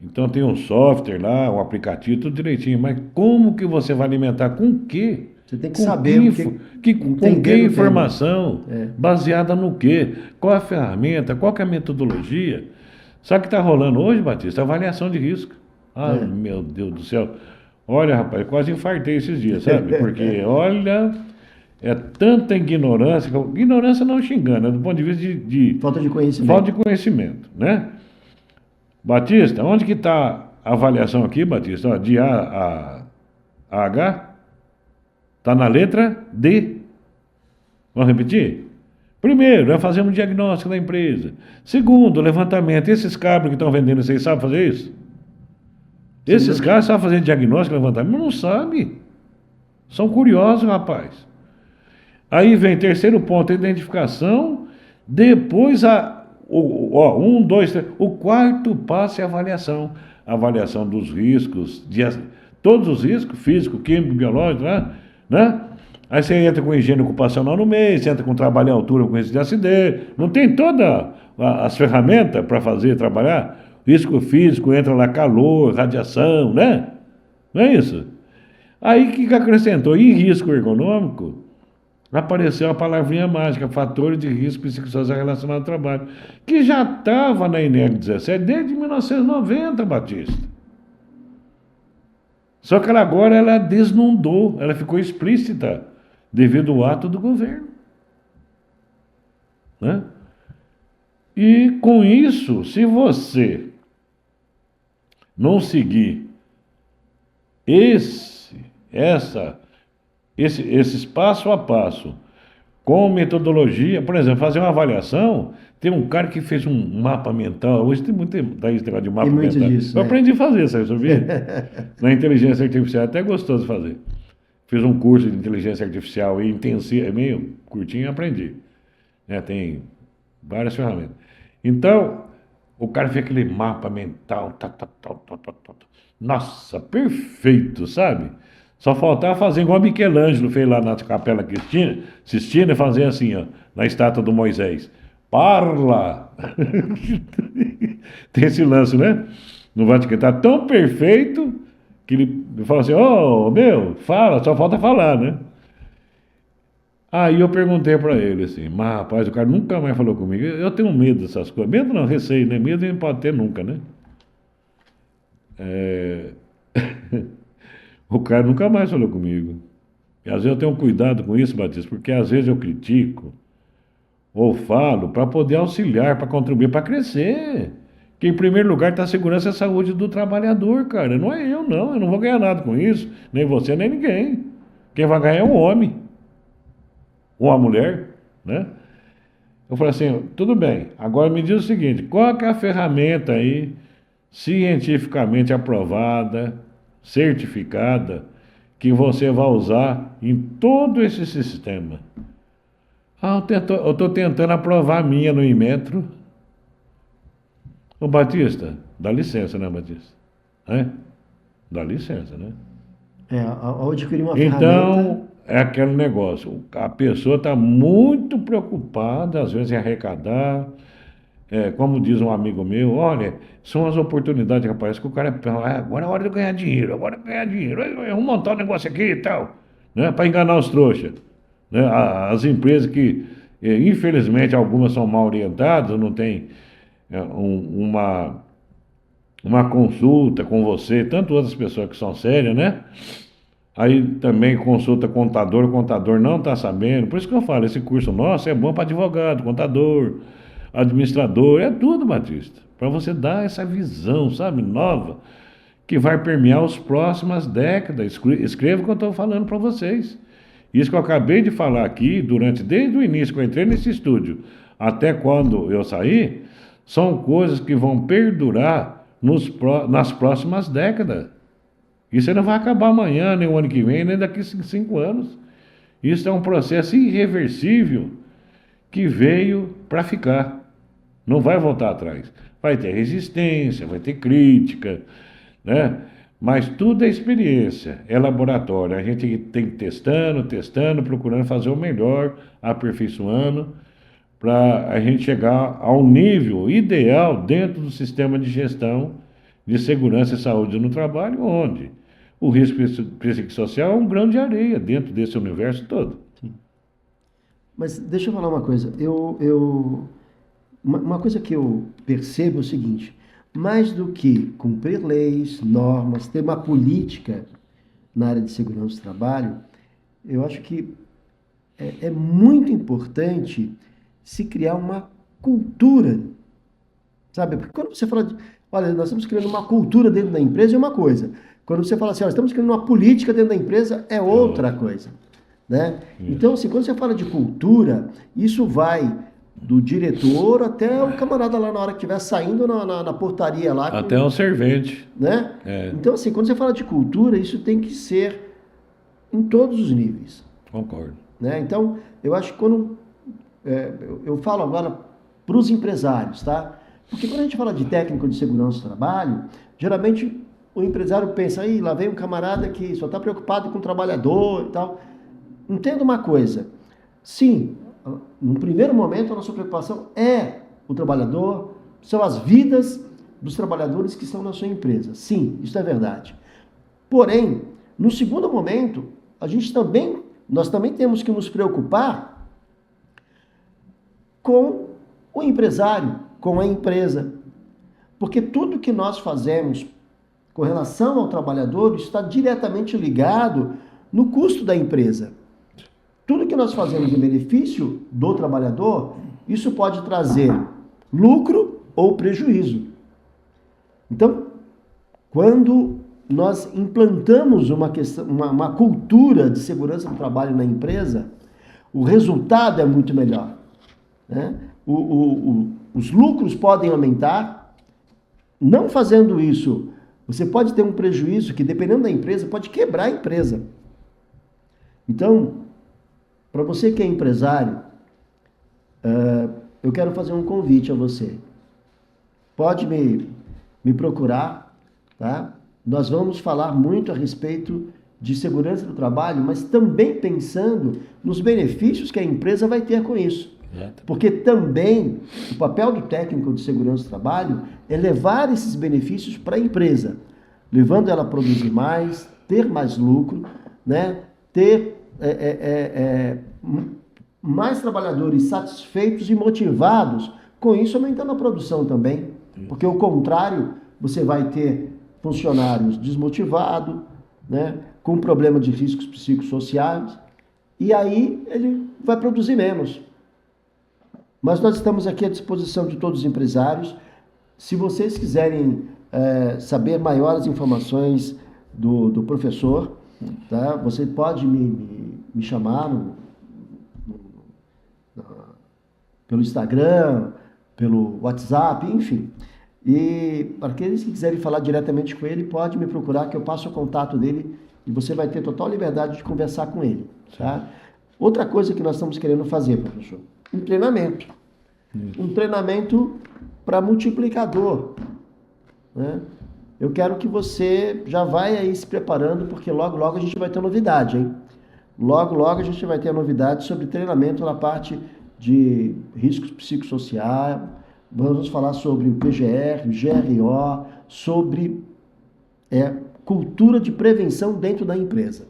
B: Então tem um software lá, um aplicativo, tudo direitinho. Mas como que você vai alimentar? Com o quê?
A: Você tem que saber
B: com que informação? Baseada no quê? Qual a ferramenta? Qual que é a metodologia? Sabe o que está rolando hoje, Batista? Avaliação de risco. Meu Deus do céu. Olha, rapaz, quase infartei esses dias, sabe? Porque, olha, é tanta ignorância. Ignorância não xingando, é do ponto de vista de
A: falta de conhecimento.
B: Falta de conhecimento, né? Batista, onde que está a avaliação aqui, Batista? Ó, de A a H? Está na letra D. Vamos repetir? Primeiro, nós fazemos um diagnóstico da empresa. Segundo, levantamento. Esses cabos que estão vendendo, vocês sabem fazer isso? Esses caras sabem fazer diagnóstico, levantamento? Não sabem. São curiosos, rapaz. Aí vem terceiro ponto, a identificação. Depois um, dois, três. O quarto passo é a avaliação. A avaliação dos riscos, todos os riscos, físico, químico, biológico, né? Aí você entra com higiene ocupacional no meio, você entra com trabalho em altura, com risco de acidente. Não tem todas as ferramentas para fazer, trabalhar? Risco físico, entra lá calor, radiação, né? Não é isso? Aí o que acrescentou? Em risco ergonômico, apareceu a palavrinha mágica, fatores de risco psicossocial relacionado ao trabalho, que já estava na INEC 17 desde 1990, Batista. Só que agora ela desnudou, ela ficou explícita devido ao ato do governo, né? E com isso, se você não seguir esses passo a passo, com metodologia, por exemplo, fazer uma avaliação, tem um cara que fez um mapa mental, hoje tem muito esse negócio de mapa mental.
A: Disso,
B: eu aprendi a fazer, sabe, sabia? Na inteligência artificial, é até gostoso fazer. Fiz um curso de inteligência artificial intensivo, meio curtinho, e aprendi. Tem várias ferramentas. Então, o cara fez aquele mapa mental, nossa, perfeito, sabe? Só faltava fazer igual Michelangelo fez lá na Capela Sistina, fazer assim, ó, na estátua do Moisés. Parla! Tem esse lance, né? No Vaticano, está tão perfeito que ele fala assim, fala, só falta falar, né? Aí eu perguntei para ele assim, mas rapaz, o cara nunca mais falou comigo. Eu tenho medo dessas coisas. Medo não, receio, né? Medo não pode ter nunca, né? O cara nunca mais falou comigo. E às vezes eu tenho cuidado com isso, Batista, porque às vezes eu critico ou falo para poder auxiliar, para contribuir, para crescer. Que em primeiro lugar está a segurança e a saúde do trabalhador, cara. Não é eu não vou ganhar nada com isso. Nem você, nem ninguém. Quem vai ganhar é o homem. Ou a mulher, né? Eu falei assim, tudo bem, agora me diz o seguinte, qual que é a ferramenta aí cientificamente aprovada, certificada, que você vai usar em todo esse sistema? Ah, eu estou tentando aprovar a minha no Inmetro. Ô Batista, dá licença, né, Batista? É? Dá licença, né?
A: Ao adquirir uma ferramenta.
B: Então, é aquele negócio. A pessoa está muito preocupada, às vezes, em arrecadar. Como diz um amigo meu, olha, são as oportunidades que aparecem que o cara pensa, agora é hora de eu ganhar dinheiro, agora é ganhar dinheiro, eu vou montar um negócio aqui e tal, né, para enganar os trouxas. Né? As empresas que, infelizmente, algumas são mal orientadas, não tem uma consulta com você, tanto outras pessoas que são sérias, né? Aí também consulta contador, o contador não está sabendo. Por isso que eu falo, esse curso nosso é bom para advogado, contador, administrador, é tudo, Batista. Para você dar essa visão, sabe, nova, que vai permear as próximas décadas. Escreva o que eu estou falando para vocês. Isso que eu acabei de falar aqui, desde o início que eu entrei nesse estúdio, até quando eu saí, são coisas que vão perdurar nas próximas décadas. Isso não vai acabar amanhã, nem o ano que vem, nem daqui a 5 anos. Isso é um processo irreversível que veio para ficar. Não vai voltar atrás. Vai ter resistência, vai ter crítica, né? Mas tudo é experiência, é laboratório. A gente tem que ir testando, procurando fazer o melhor, aperfeiçoando, para a gente chegar ao nível ideal dentro do sistema de gestão de segurança e saúde no trabalho, onde o risco psicossocial é um grão de areia dentro desse universo todo.
A: Sim. Mas deixa eu falar uma coisa. Uma coisa que eu percebo é o seguinte: mais do que cumprir leis, normas, ter uma política na área de segurança do trabalho, eu acho que é muito importante se criar uma cultura, sabe? Porque quando você fala de, olha, nós estamos criando uma cultura dentro da empresa é uma coisa. Quando você fala assim, olha, estamos criando uma política dentro da empresa é outra coisa, né? Então, assim, quando você fala de cultura, isso vai do diretor até o camarada lá na hora que estiver saindo na portaria lá.
B: Até o servente.
A: Né? Então, assim, quando você fala de cultura, isso tem que ser em todos os níveis.
B: Concordo.
A: Né? Então, eu acho que quando... eu falo agora para os empresários, tá? Porque quando a gente fala de técnico de segurança do trabalho, geralmente o empresário pensa, aí lá vem um camarada que só está preocupado com o trabalhador e tal. Entenda uma coisa, sim, no primeiro momento a nossa preocupação é o trabalhador, são as vidas dos trabalhadores que estão na sua empresa. Sim, isso é verdade. Porém, no segundo momento, nós também temos que nos preocupar com o empresário, com a empresa. Porque tudo que nós fazemos com relação ao trabalhador está diretamente ligado no custo da empresa. Tudo que nós fazemos em benefício do trabalhador, isso pode trazer lucro ou prejuízo. Então, quando nós implantamos uma cultura de segurança do trabalho na empresa, o resultado é muito melhor. Né? Os lucros podem aumentar. Não fazendo isso, você pode ter um prejuízo que, dependendo da empresa, pode quebrar a empresa. Então, para você que é empresário, eu quero fazer um convite a você. Pode me procurar, tá? Nós vamos falar muito a respeito de segurança do trabalho, mas também pensando nos benefícios que a empresa vai ter com isso. Porque também o papel do técnico de segurança do trabalho é levar esses benefícios para a empresa, levando ela a produzir mais, ter mais lucro, né? Ter mais trabalhadores satisfeitos e motivados, com isso aumentando a produção também. Porque o contrário, você vai ter funcionários desmotivados, né? Com problema de riscos psicossociais, e aí ele vai produzir menos. Mas nós estamos aqui à disposição de todos os empresários. Se vocês quiserem saber maiores informações do professor, tá? Você pode me chamar pelo Instagram, pelo WhatsApp, enfim. E para aqueles que quiserem falar diretamente com ele, pode me procurar que eu passo o contato dele e você vai ter total liberdade de conversar com ele, tá? Outra coisa que nós estamos querendo fazer, professor, um treinamento. Um treinamento para multiplicador, né? Eu quero que você já vai aí se preparando, porque logo, logo a gente vai ter novidade, hein? Logo, logo a gente vai ter novidade sobre treinamento na parte de riscos psicossociais. Vamos falar sobre o PGR, o GRO, sobre cultura de prevenção dentro da empresa.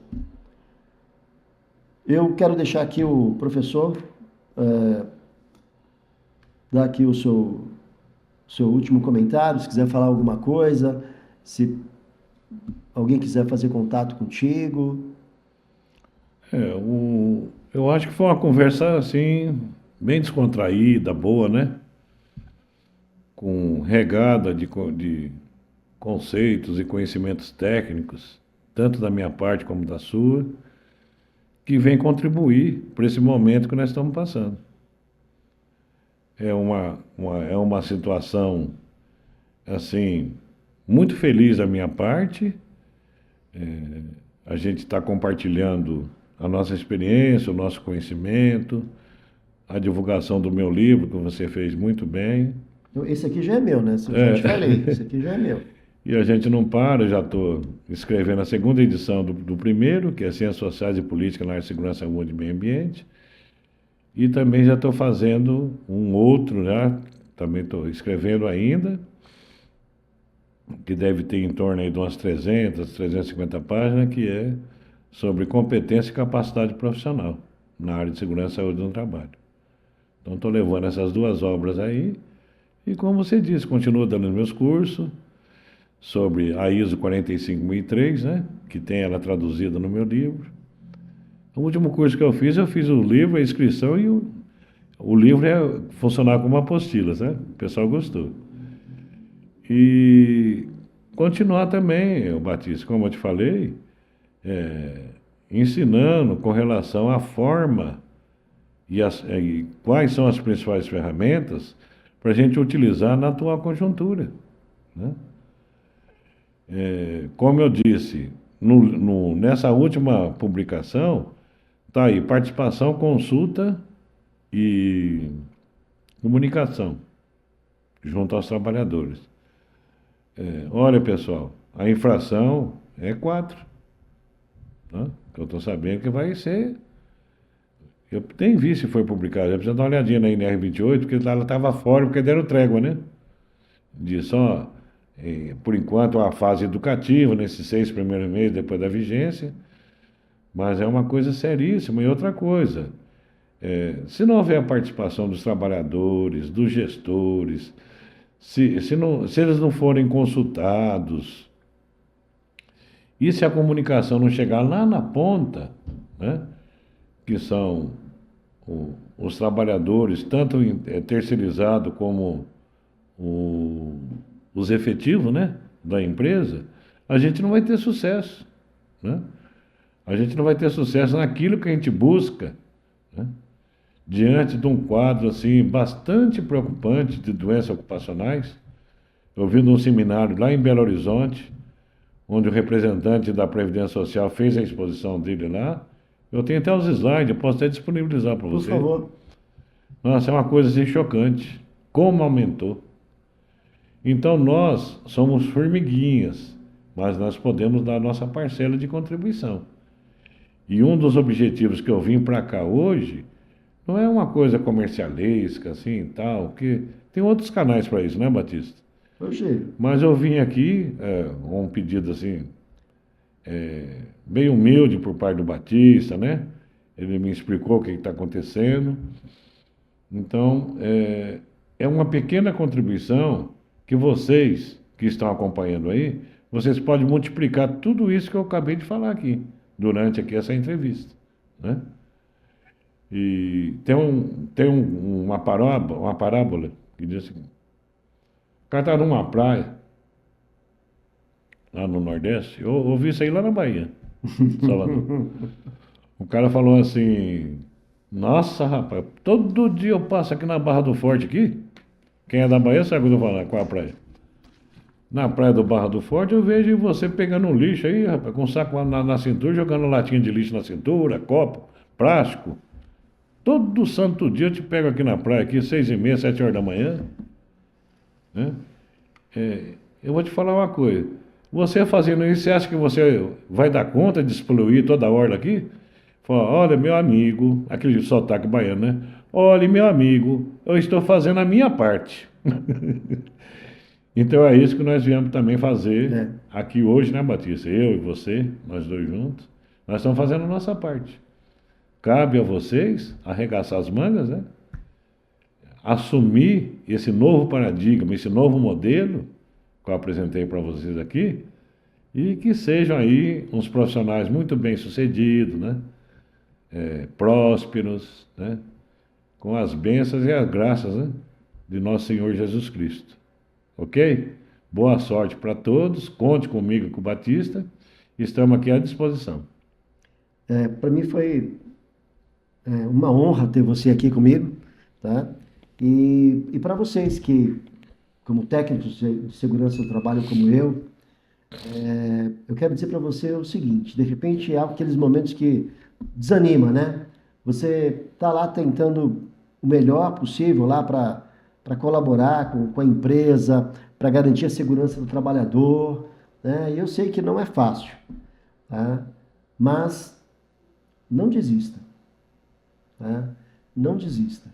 A: Eu quero deixar aqui o professor dar aqui o seu último comentário, se quiser falar alguma coisa, se alguém quiser fazer contato contigo.
B: Eu acho que foi uma conversa assim, bem descontraída, boa, né? Com regada de conceitos e conhecimentos técnicos, tanto da minha parte como da sua, que vem contribuir para esse momento que nós estamos passando. É uma situação, assim, muito feliz da minha parte. A gente está compartilhando a nossa experiência, o nosso conhecimento, a divulgação do meu livro, que você fez muito bem.
A: Esse aqui já é meu, né? Eu já te falei, esse aqui já é meu.
B: E a gente não para, já estou escrevendo a segunda edição do primeiro, que é Ciências Sociais e Política na área de Segurança, Saúde e Meio Ambiente. E também já estou fazendo um outro, já, também estou escrevendo ainda, que deve ter em torno aí de umas 300, 350 páginas, que é sobre competência e capacidade profissional na área de segurança e saúde no trabalho. Então estou levando essas duas obras aí, e como você disse, continuo dando meus cursos sobre a ISO 45003, né, que tem ela traduzida no meu livro. O último curso que eu fiz o livro, a inscrição e o livro funcionar como apostila, né? O pessoal gostou. E continuar também, Batista, como eu te falei, ensinando com relação à forma e quais são as principais ferramentas para a gente utilizar na atual conjuntura, né? Como eu disse, nessa última publicação, está aí, participação, consulta e comunicação junto aos trabalhadores. Olha, pessoal, a infração é 4. Né? Que eu estou sabendo que vai ser. Eu nem vi se foi publicado, já precisa dar uma olhadinha na NR28, porque ela estava fora, porque deram trégua, né? Disso, ó, por enquanto, a fase educativa, nesses 6 primeiros meses depois da vigência. Mas é uma coisa seríssima. E outra coisa, se não houver a participação dos trabalhadores, dos gestores, se eles não forem consultados, e se a comunicação não chegar lá na ponta, né, que são os trabalhadores, tanto terceirizado como os efetivos, né, da empresa, a gente não vai ter sucesso, né? A gente não vai ter sucesso naquilo que a gente busca, né? Diante de um quadro assim bastante preocupante de doenças ocupacionais. Eu vi num seminário lá em Belo Horizonte, onde o representante da Previdência Social fez a exposição dele lá. Eu tenho até os slides, eu posso até disponibilizar para você.
A: Por favor.
B: Nossa, é uma coisa assim chocante. Como aumentou. Então nós somos formiguinhas, mas nós podemos dar a nossa parcela de contribuição. E um dos objetivos que eu vim para cá hoje não é uma coisa comercialesca, assim e tal, que tem outros canais para isso, né, Batista? Mas eu vim aqui com um pedido assim, bem humilde por parte do Batista, né? Ele me explicou o que está acontecendo. Então, é uma pequena contribuição que vocês que estão acompanhando aí, vocês podem multiplicar tudo isso que eu acabei de falar aqui, durante aqui essa entrevista, né? E tem uma parábola que diz assim: o cara está numa praia, lá no Nordeste, eu ouvi isso aí lá na Bahia, Salvador. O cara falou assim, Nossa, rapaz, todo dia eu passo aqui na Barra do Forte aqui. Quem é da Bahia sabe o que eu tô falando, qual é a praia? Na praia do Barra do Forte eu vejo você pegando um lixo aí, rapaz, com um saco na cintura, jogando latinha de lixo na cintura, copo, plástico. Todo santo dia eu te pego aqui na praia, aqui, 6h30, 7 horas da manhã. Né? Eu vou te falar uma coisa. Você fazendo isso, você acha que você vai dar conta de explodir toda a orla aqui? Fala, olha, meu amigo, aquele sotaque baiano, né? Olha, meu amigo, eu estou fazendo a minha parte. Então é isso que nós viemos também fazer aqui hoje, né, Batista? Eu e você, nós dois juntos, nós estamos fazendo a nossa parte. Cabe a vocês arregaçar as mangas, né? Assumir esse novo paradigma, esse novo modelo que eu apresentei para vocês aqui, e que sejam aí uns profissionais muito bem-sucedidos, né? Prósperos, né? Com as bênçãos e as graças, né? De nosso Senhor Jesus Cristo. Ok? Boa sorte para todos, conte comigo, com o Batista, estamos aqui à disposição.
A: Para mim foi uma honra ter você aqui comigo, tá? E para vocês que, como técnicos de segurança do trabalho como eu quero dizer para você o seguinte, de repente há aqueles momentos que desanima, né? Você está lá tentando o melhor possível lá para colaborar com a empresa, para garantir a segurança do trabalhador, né? E eu sei que não é fácil, tá? Mas não desista, tá? Não desista.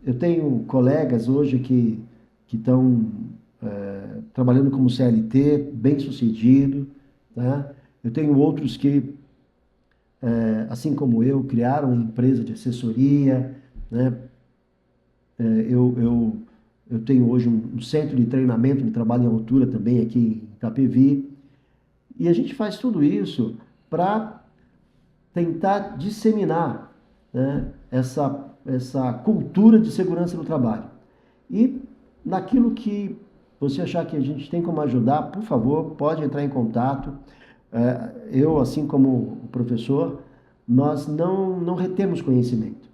A: Eu tenho colegas hoje que estão trabalhando como CLT, bem-sucedido, tá? Eu tenho outros que, assim como eu, criaram uma empresa de assessoria, né? Eu tenho hoje um centro de treinamento de trabalho em altura também aqui em Itapevi, e a gente faz tudo isso para tentar disseminar, né, essa cultura de segurança no trabalho. E naquilo que você achar que a gente tem como ajudar, por favor, pode entrar em contato. Eu, assim como o professor, nós não retemos conhecimento,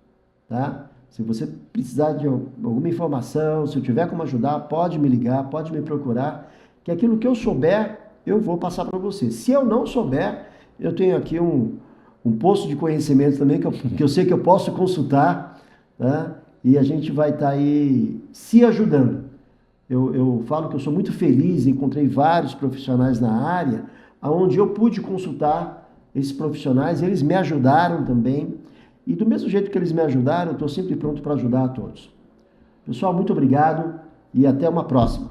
A: tá? Se você precisar de alguma informação, se eu tiver como ajudar, pode me ligar, pode me procurar, que aquilo que eu souber, eu vou passar para você. Se eu não souber, eu tenho aqui um poço de conhecimento também, que eu sei que eu posso consultar, né? E a gente vai estar aí se ajudando. Eu falo que eu sou muito feliz, encontrei vários profissionais na área, onde eu pude consultar esses profissionais, eles me ajudaram também, e do mesmo jeito que eles me ajudaram, eu estou sempre pronto para ajudar a todos. Pessoal, muito obrigado e até uma próxima.